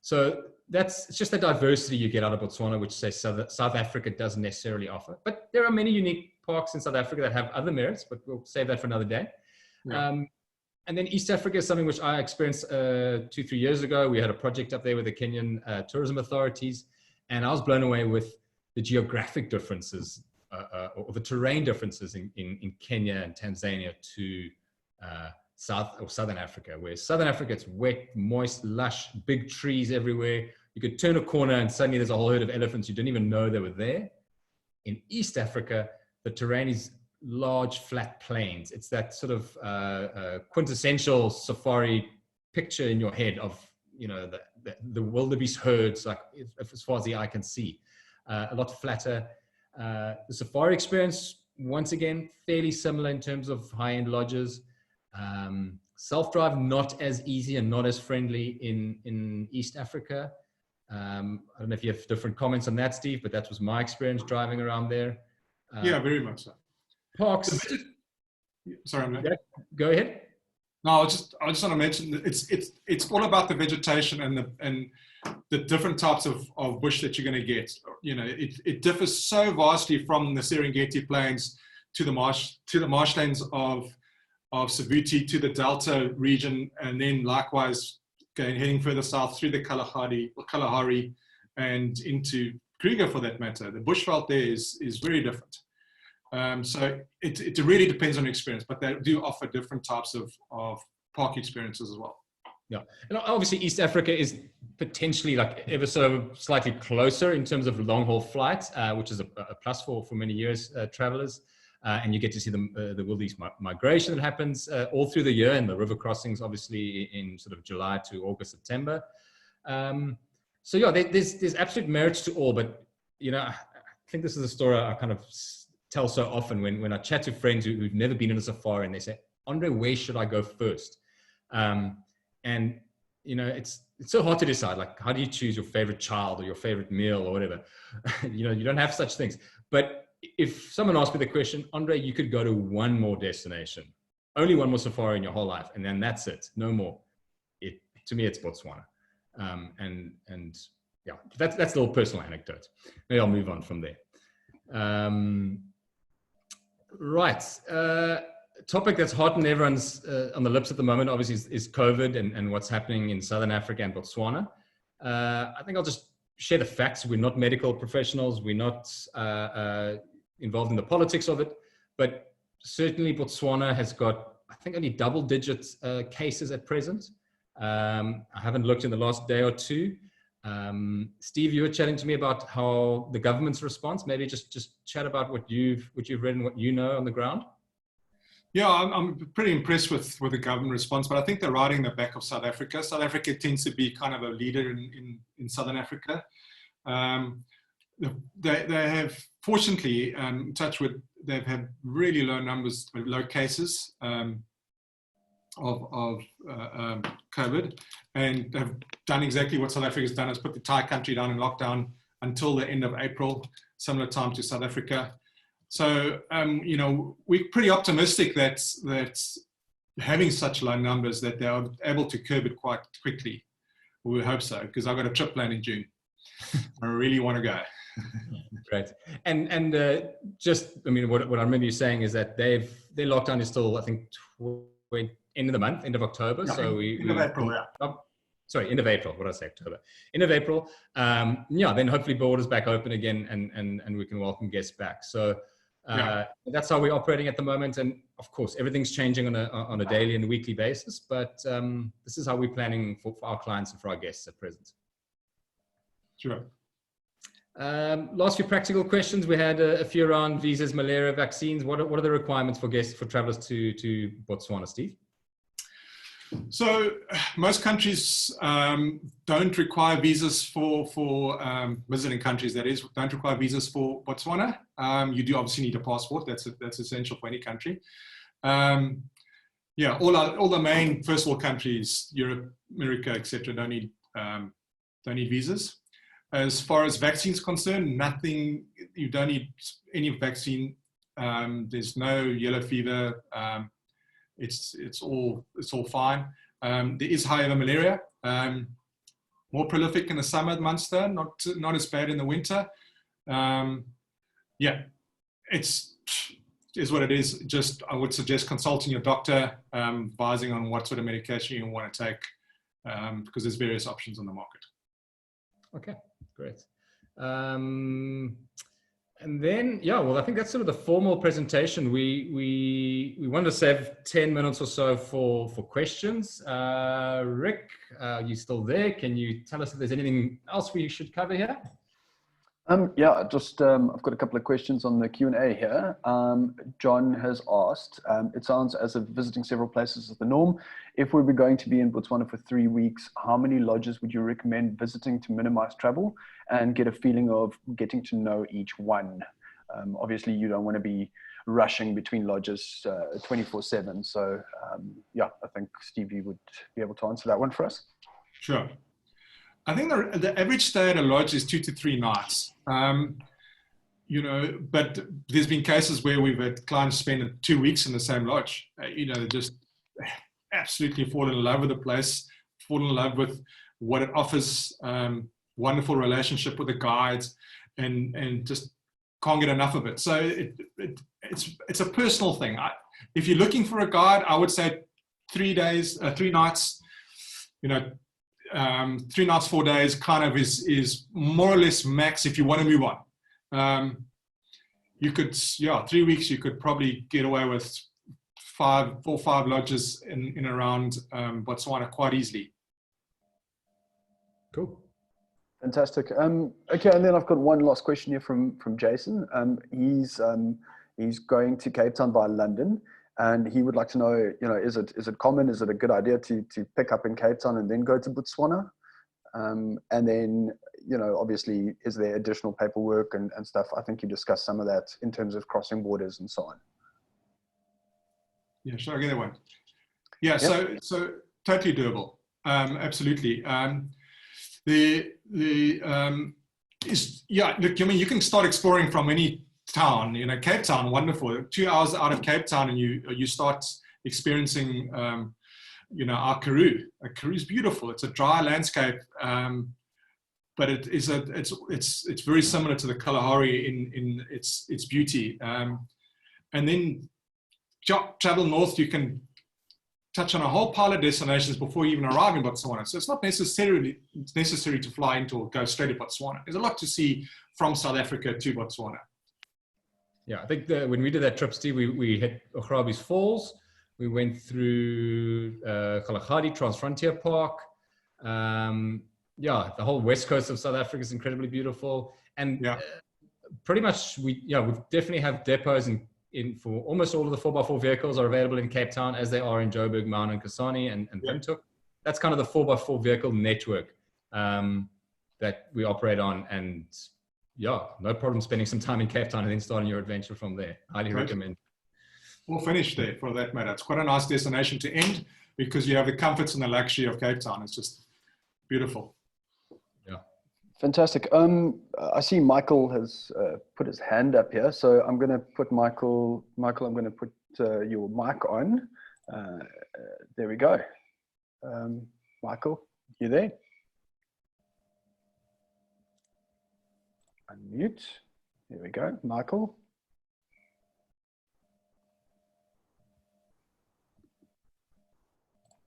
So it's just the diversity you get out of Botswana, which say South Africa doesn't necessarily offer. But there are many unique parks in South Africa that have other merits, but we'll save that for another day. Yeah. And then East Africa is something which I experienced 2-3 years ago. We had a project up there with the Kenyan tourism authorities, and I was blown away with the geographic differences or the terrain differences in Kenya and Tanzania to Southern Africa, where Southern Africa, it's wet, moist, lush, big trees everywhere. You could turn a corner and suddenly there's a whole herd of elephants. You didn't even know they were there. In East Africa, the terrain is large, flat plains. It's that sort of quintessential safari picture in your head of, you know, the wildebeest herds, like as far as the eye can see. A lot flatter. The safari experience, once again, fairly similar in terms of high-end lodges. Self-drive, not as easy and not as friendly in East Africa. I don't know if you have different comments on that, Steve, but that was my experience driving around there. Yeah, very much so. Parks. Sorry, I'm yeah, go ahead. No, I just want to mention that it's all about the vegetation and the different types of bush that you're going to get. You know, it differs so vastly from the Serengeti plains to the marshlands of Savuti to the Delta region, and then likewise heading further south through the Kalahari and into Kruger for that matter. The bushveld there is very different. So it really depends on experience, but they do offer different types of park experiences as well. Yeah, and obviously East Africa is potentially like ever so slightly closer in terms of long haul flights, which is a plus for many years travelers. And you get to see the wildebeest migration that happens all through the year, and the river crossings, obviously, in sort of July to August, September. So yeah, there's absolute merits to all, but you know, I think this is a story I kind of tell so often when I chat to friends who've never been in a safari, and they say, Andre, where should I go first? And you know, it's so hard to decide. Like, how do you choose your favorite child or your favorite meal or whatever? You know, you don't have such things. But if someone asked me the question, Andre, you could go to one more destination, only one more safari in your whole life, and then that's it, no more. To me, it's Botswana. And yeah, that's a little personal anecdote. Maybe I'll move on from there. Right. Topic that's hot and everyone's on the lips at the moment, obviously, is COVID and what's happening in Southern Africa and Botswana. I think I'll just share the facts. We're not medical professionals. We're not involved in the politics of it. But certainly Botswana has got, I think, only double-digit cases at present. I haven't looked in the last day or two. Steve, you were chatting to me about how the government's response. Maybe just chat about what you've read and what you know on the ground. Yeah, I'm pretty impressed with the government response, but I think they're riding the back of South Africa. South Africa tends to be kind of a leader in Southern Africa. They have, fortunately, touch wood, they've had really low numbers, low cases of COVID, and have done exactly what South Africa's done, has put the entire country down in lockdown until the end of April, similar time to South Africa. So, you know, we're pretty optimistic that having such low numbers, that they're able to curb it quite quickly. We hope so, because I've got a trip planned in June. I really want to go. Great. And just, I mean, what I remember you saying is that their lockdown is still, I think, end of the month, end of October. Yeah, so end of April, yeah. Sorry, end of April. What did I say? October. End of April. Yeah, then hopefully borders back open again, and we can welcome guests back. So that's how we're operating at the moment. And of course, everything's changing on a daily and weekly basis. But this is how we're planning for our clients and for our guests at present. Sure. Last few practical questions. We had a few around visas, malaria, vaccines. What are the requirements for guests, for travelers to Botswana, Steve? So most countries don't require visas for visiting countries, that is, don't require visas for Botswana. You do obviously need a passport. That's essential for any country. Yeah, all the main first world countries, Europe, America, etc., don't need visas. As far as vaccines concerned, nothing. You don't need any vaccine. There's no yellow fever. It's all fine. There is, however, malaria. More prolific in the summer months, though, not as bad in the winter. Yeah, is what it is. Just, I would suggest consulting your doctor, advising on what sort of medication you want to take, because there's various options on the market. Okay, great. And then, yeah, well, I think that's sort of the formal presentation. We want to save 10 minutes or so for questions. Rick, you still there? Can you tell us if there's anything else we should cover here? Yeah, just I've got a couple of questions on the Q&A here. John has asked, it sounds as if visiting several places is the norm. If we were going to be in Botswana for 3 weeks, how many lodges would you recommend visiting to minimize travel and get a feeling of getting to know each one? Obviously, you don't want to be rushing between lodges 24/7. So yeah, I think Steve, you would be able to answer that one for us. Sure. I think the average stay at a lodge is 2 to 3 nights. You know, but there's been cases where we've had clients spend 2 weeks in the same lodge. You know, just absolutely fall in love with the place, fall in love with what it offers, wonderful relationship with the guides, and just can't get enough of it. So it's a personal thing. If you're looking for a guide, I would say 3 nights, you know, 3 nights, 4 days kind of is more or less max if you want to move on. You could, yeah, 3 weeks, you could probably get away with 4 or 5 lodges in around Botswana quite easily. Cool. Fantastic. Okay, and then I've got one last question here from Jason. He's going to Cape Town via London, and he would like to know, you know, is it common? Is it a good idea to pick up in Cape Town and then go to Botswana? And then, you know, obviously, is there additional paperwork and stuff? I think you discussed some of that in terms of crossing borders and so on. Yeah, sure, I get that one. Yeah, yep. So totally doable. Absolutely. Yeah, look, I mean, you can start exploring from any town. You know, Cape Town, wonderful. 2 hours out of Cape Town, and you start experiencing, you know, our Karoo. Karoo is beautiful. It's a dry landscape, but it's very similar to the Kalahari in its beauty. And then travel north. You can touch on a whole pile of destinations before you even arrive in Botswana. So it's not necessary to fly into or go straight to Botswana. There's a lot to see from South Africa to Botswana. Yeah, I think when we did that trip, Steve, we hit Ochrabi's Falls. We went through Kalahari Transfrontier Park. Yeah, the whole west coast of South Africa is incredibly beautiful. And pretty much we definitely have depots in for almost all of the 4x4 vehicles are available in Cape Town, as they are in Joburg, Maun, and Kasane, and Windhoek. That's kind of the 4x4 vehicle network that we operate on. And yeah, no problem spending some time in Cape Town and then starting your adventure from there. Highly recommend. We'll finish there for that matter. It's quite a nice destination to end because you have the comforts and the luxury of Cape Town. It's just beautiful. Yeah. Fantastic. I see Michael has put his hand up here. So I'm going to put Michael, I'm going to put your mic on. There we go. Michael, you there? Unmute. There we go. Michael.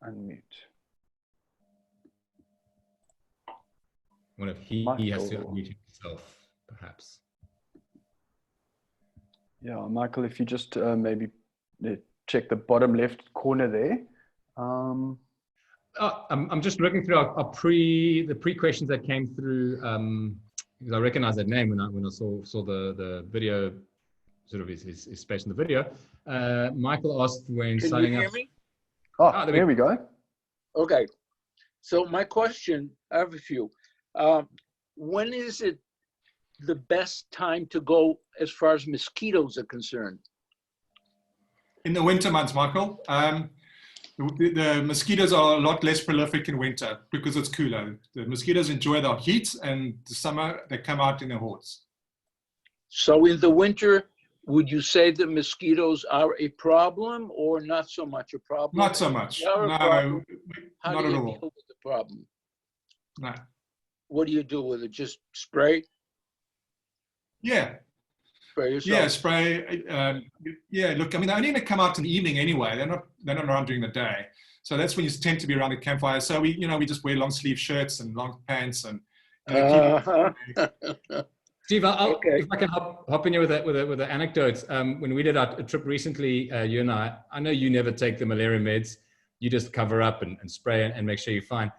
Unmute. What if he has to unmute himself, perhaps? Yeah, Michael, if you just maybe check the bottom left corner there. I'm just looking through the pre-questions that came through, because I recognize that name when I saw the video, sort of his space in the video. Michael asked when signing up. Can you hear me? Oh, there we go. Okay. So my question, I have a few. When is it the best time to go as far as mosquitoes are concerned? In the winter months, Michael. The mosquitoes are a lot less prolific in winter because it's cooler. The mosquitoes enjoy the heat, and the summer they come out in their hordes. So in the winter, would you say that mosquitoes are a problem or not so much a problem? Not so much. No, not How at do you all. deal with the problem? No. What do you do with it? Just spray? Yeah. Spray yourself? Yeah, spray. Yeah, look, I mean, they're only going to come out in the evening anyway. They're not around during the day. So that's when you tend to be around the campfire. So we just wear long sleeve shirts and long pants and Steve, if I can hop in here with the anecdotes. When we did our trip recently, you and I know you never take the malaria meds. You just cover up and spray and make sure you're fine.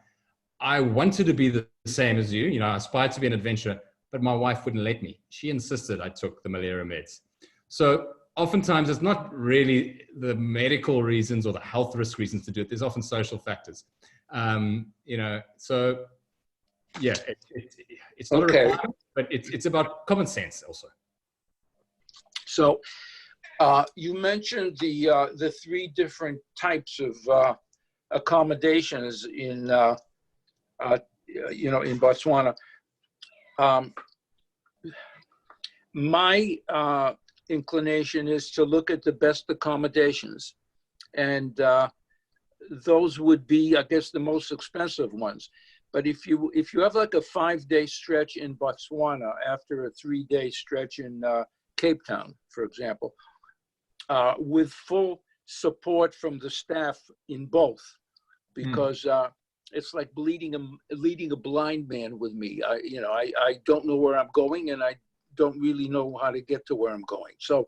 I wanted to be the same as you. I aspired to be an adventurer, but my wife wouldn't let me. She insisted I took the malaria meds. So oftentimes it's not really the medical reasons or the health risk reasons to do it. There's often social factors. So yeah, it's not a requirement, but it's about common sense also. So you mentioned the three different types of accommodations in Botswana. My inclination is to look at the best accommodations, and those would be, I guess, the most expensive ones. But if you have like a 5-day stretch in Botswana after a 3-day stretch in Cape Town, for example, with full support from the staff in both, because it's like leading a blind man with me. I don't know where I'm going, and I don't really know how to get to where I'm going. So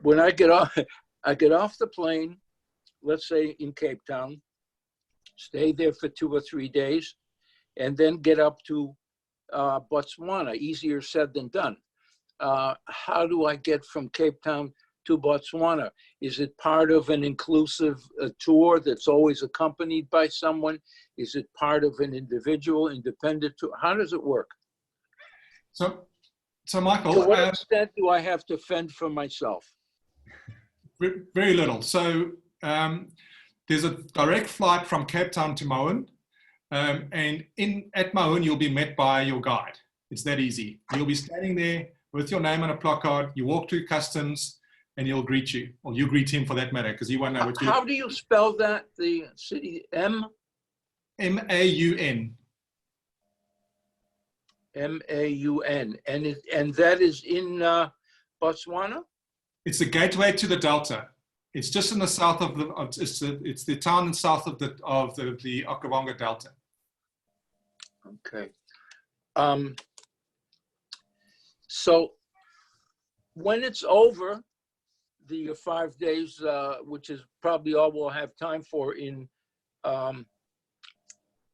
when I get off the plane, let's say in Cape Town, stay there for 2 or 3 days, and then get up to Botswana. Easier said than done. How do I get from Cape Town to Botswana? Is it part of an inclusive tour that's always accompanied by someone? Is it part of an independent tour? How does it work? So Michael, to what extent do I have to fend for myself? Very little. So there's a direct flight from Cape Town to Maun. And at Maun, you'll be met by your guide. It's that easy. You'll be standing there with your name on a placard. You walk through customs, and he'll greet you, or you greet him for that matter, because he won't know what you. How do you spell that? The city M. M-A-U-N. M-A-U-N, and that is in Botswana. It's the gateway to the Delta. It's just in the south of the. It's the town in south of the Okavango Delta. Okay. So when it's over, the 5 days, which is probably all we'll have time for in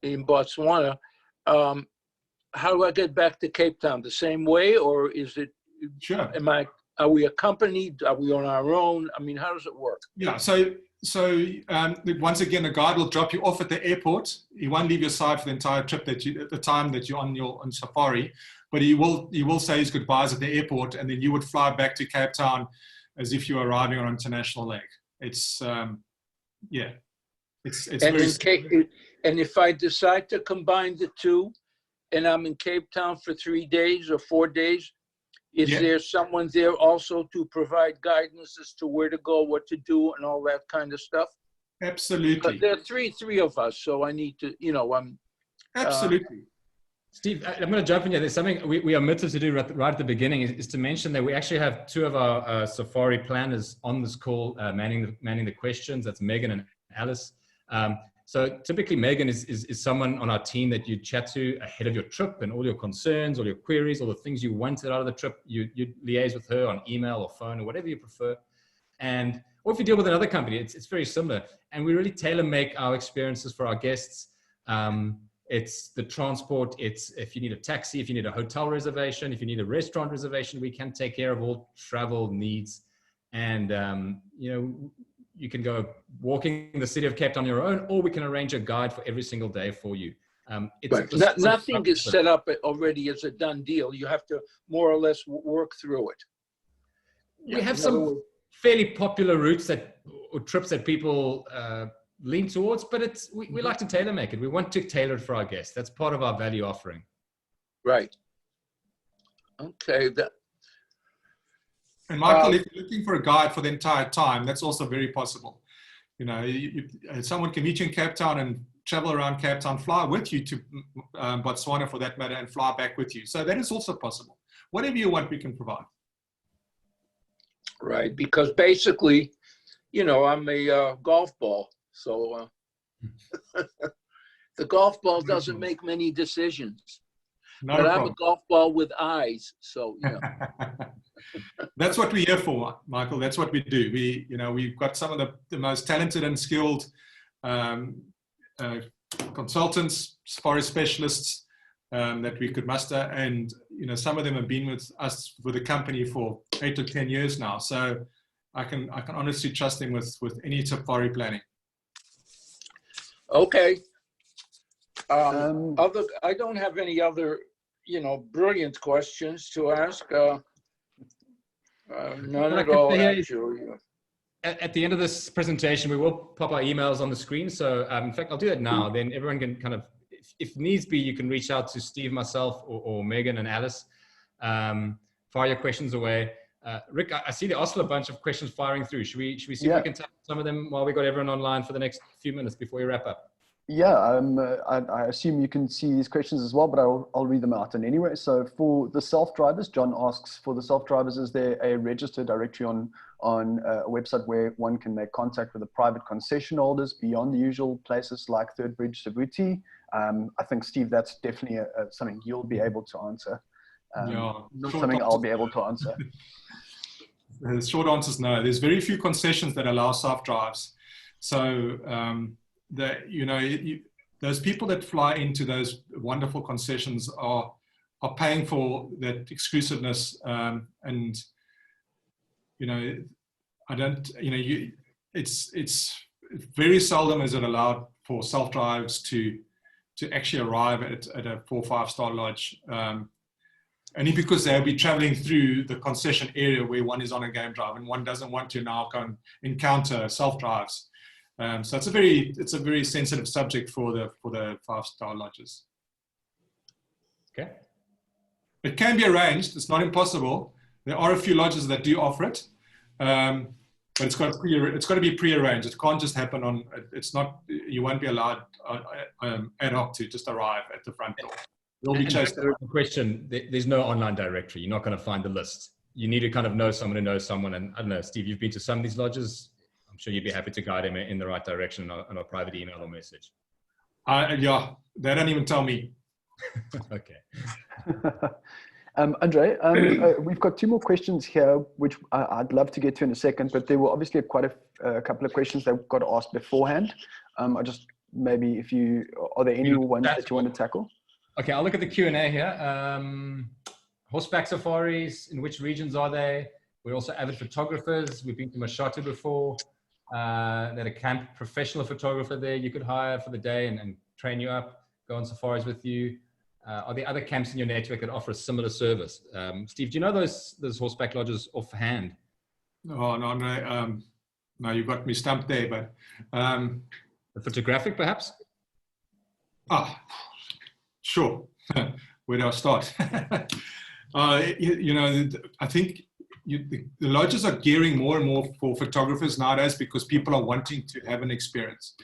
Botswana, how do I get back to Cape Town? The same way, or is it? Sure. Are we accompanied? Are we on our own? I mean, how does it work? Yeah. So once again, the guide will drop you off at the airport. He won't leave your side for the entire trip at the time that you're on safari, but he will say his goodbyes at the airport, and then you would fly back to Cape Town as if you were arriving on international leg. It's yeah. It's and if I decide to combine the two, and I'm in Cape Town for 3 days or 4 days, is there someone there also to provide guidance as to where to go, what to do, and all that kind of stuff? Absolutely. But there are three of us, so I need to, Absolutely. Steve, I'm going to jump in here. There's something we omitted to do right at the beginning is to mention that we actually have two of our safari planners on this call manning the questions. That's Megan and Alice. So typically Megan is someone on our team that you chat to ahead of your trip, and all your concerns, all your queries, all the things you wanted out of the trip, you liaise with her on email or phone or whatever you prefer. Or if you deal with another company, it's very similar. And we really tailor make our experiences for our guests. It's the transport, it's if you need a taxi, if you need a hotel reservation, if you need a restaurant reservation, we can take care of all travel needs. And, you can go walking the city of Cape Town on your own, or we can arrange a guide for every single day for you. Nothing is set up already as a done deal. You have to more or less work through it. We have some fairly popular routes or trips that people lean towards, but we like to tailor make it. We want to tailor it for our guests. That's part of our value offering. Right. Okay. And Michael, if you're looking for a guide for the entire time, that's also very possible. Someone can meet you in Cape Town and travel around Cape Town, fly with you to Botswana for that matter, and fly back with you. So that is also possible. Whatever you want, we can provide. Right, because basically, I'm a golf ball. So the golf ball doesn't make many decisions. But I'm a golf ball with eyes, so That's what we're here for, Michael. That's what we do. We've got some of the most talented and skilled consultants, forest specialists that we could muster, and some of them have been with us with the company for 8 to 10 years now. So I can honestly trust them with any safari planning. Okay. I don't have any other, brilliant questions to ask. None at all, actually. At the end of this presentation, we will pop our emails on the screen. So in fact, I'll do that now. Then everyone can kind of, if needs be, you can reach out to Steve, myself, or Megan and Alice. Fire your questions away. Rick, I see there are still a bunch of questions firing through. Should we see if we can tackle some of them while we got everyone online for the next few minutes before we wrap up? Yeah, I assume you can see these questions as well, but I'll read them out. And anyway, so for the self-drivers, John asks, for the self-drivers, is there a registered directory on a website where one can make contact with the private concession holders beyond the usual places like Third Bridge, Savuti? I think, Steve, that's definitely something you'll be able to answer. Not something I'll be able to answer. The short answer is no. There's very few concessions that allow self-drives. So, those people that fly into those wonderful concessions are paying for that exclusiveness, it's very seldom is it allowed for self-drives to actually arrive at a 4- or 5-star lodge, only because they'll be traveling through the concession area where one is on a game drive and one doesn't want to now go and encounter self-drives. So it's a very sensitive subject for the 5-star lodges. Okay. It can be arranged. It's not impossible. There are a few lodges that do offer it, but it's got to be pre-arranged. It can't just happen on. It's not. You won't be allowed ad hoc to just arrive at the front door. You'll be chased. The question: there's no online directory. You're not going to find the list. You need to kind of know someone who knows someone. And I don't know, Steve, you've been to some of these lodges. I'm I'm sure you'd be happy to guide him in the right direction on a private email or message. Yeah, they don't even tell me. Okay. Andre, we've got 2 more questions here, which I'd love to get to in a second, but there were obviously quite a couple of questions that got asked beforehand. I just, maybe are there any ones that you want to tackle? Okay, I'll look at the Q&A here. Horseback safaris, in which regions are they? We're also avid photographers. We've been to Mashatu before. They had a camp professional photographer there you could hire for the day and train you up, go on safaris with you. Are there other camps in your network that offer a similar service? Steve, do you know those horseback lodges offhand? Oh, no, no, you got me stumped there, but... The Photographic, perhaps? Sure. Where do I start? You know, I think the lodges are gearing more and more for photographers nowadays because people are wanting to have an experience.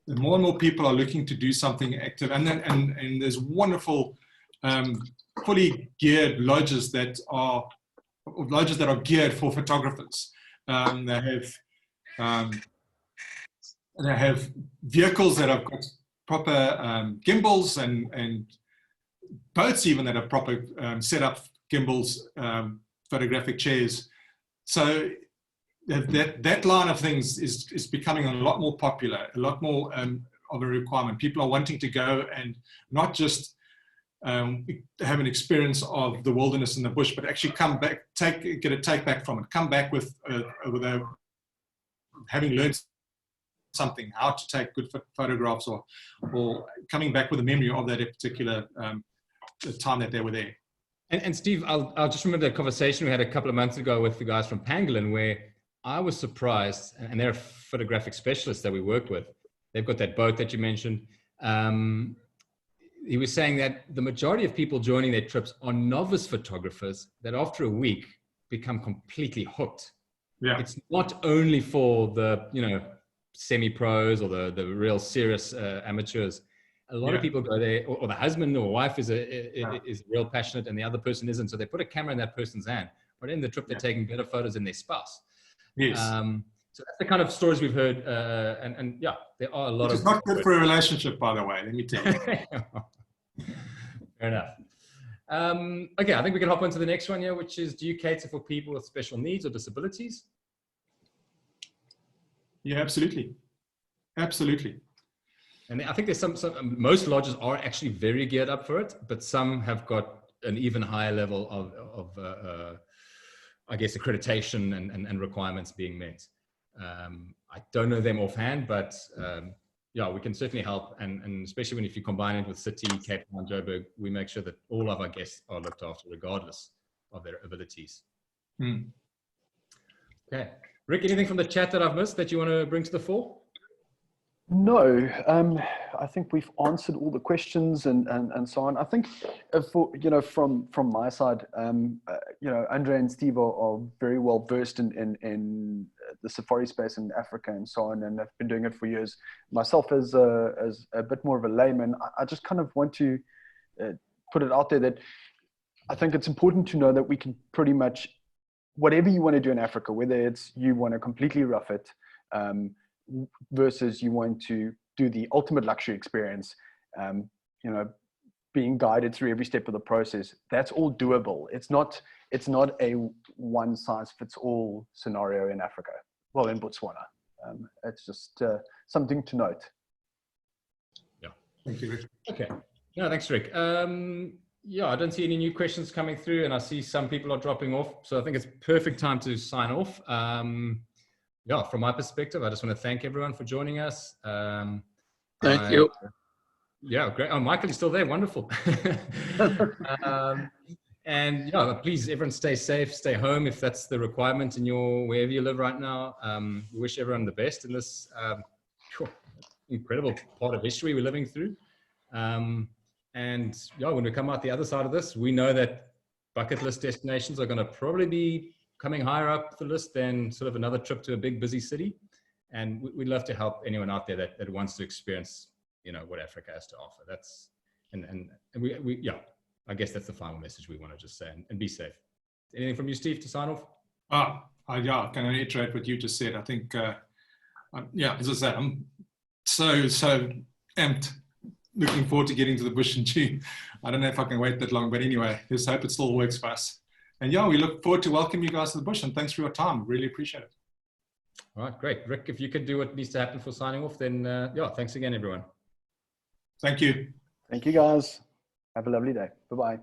More and more people are looking to do something active, and there's wonderful, fully geared lodges that are geared for photographers. They have vehicles that have got proper gimbals and boats even that have proper set up gimbals, photographic chairs. So that line of things is becoming a lot more popular, a lot more of a requirement. People are wanting to go and not just have an experience of the wilderness and the bush, but actually come back, get a take back from it, come back with having learned something, how to take good photographs, or coming back with a memory of that particular time that they were there. And Steve, I'll just remember that conversation we had a couple of months ago with the guys from Pangolin, where I was surprised, and they're photographic specialists that we worked with. They've got that boat that you mentioned. He was saying that the majority of people joining their trips are novice photographers that after a week become completely hooked. Yeah. It's not only for the, semi-pros or the real serious amateurs. A lot of people go there, or the husband or wife is real passionate and the other person isn't. So they put a camera in that person's hand. But in the trip, they're taking better photos than their spouse. Yes. So that's the kind of stories we've heard. And there are a lot of... It's not good for a relationship, by the way, let me tell you. Fair enough. Okay, I think we can hop on to the next one here, which is, do you cater for people with special needs or disabilities? Yeah, absolutely. Absolutely. And I think there's most lodges are actually very geared up for it, but some have got an even higher level of I guess, accreditation and requirements being met. I don't know them offhand, but yeah, we can certainly help. And especially if you combine it with City, Cape Town, Joburg, we make sure that all of our guests are looked after regardless of their abilities. Okay. Rick, anything from the chat that I've missed that you want to bring to the fore? No, I think we've answered all the questions and so on. I think from my side, Andre and Steve are very well versed in the safari space in Africa and so on, and I've been doing it for years. Myself as a bit more of a layman, I just kind of want to put it out there that I think it's important to know that we can pretty much, whatever you want to do in Africa, whether it's you want to completely rough it, versus you want to do the ultimate luxury experience, being guided through every step of the process, that's all doable. It's not a one size fits all scenario in Africa. Well, in Botswana, it's just something to note. Yeah. Thank you, Rick. Okay. No, thanks, Rick. Yeah, I don't see any new questions coming through, and I see some people are dropping off. So I think it's perfect time to sign off. Yeah, from my perspective, I just want to thank everyone for joining us. Thank you. Yeah, great. Oh, Michael is still there. Wonderful. And yeah, please, everyone stay safe, stay home if that's the requirement in wherever you live right now. We wish everyone the best in this incredible part of history we're living through. And yeah, when we come out the other side of this, we know that bucket list destinations are going to probably be coming higher up the list than sort of another trip to a big busy city. And we'd love to help anyone out there that wants to experience, what Africa has to offer. That's, and we yeah, I guess that's the final message we want to just say, and be safe. Anything from you, Steve, to sign off? Yeah, I can reiterate what you just said. I think, yeah, as I said, I'm so amped, looking forward to getting to the bush in June. I don't know if I can wait that long, but anyway, let's hope it still works for us. And yeah, we look forward to welcoming you guys to the bush, and thanks for your time. Really appreciate it. All right, great. Rick, if you could do what needs to happen for signing off, then yeah, thanks again, everyone. Thank you. Thank you, guys. Have a lovely day. Bye-bye.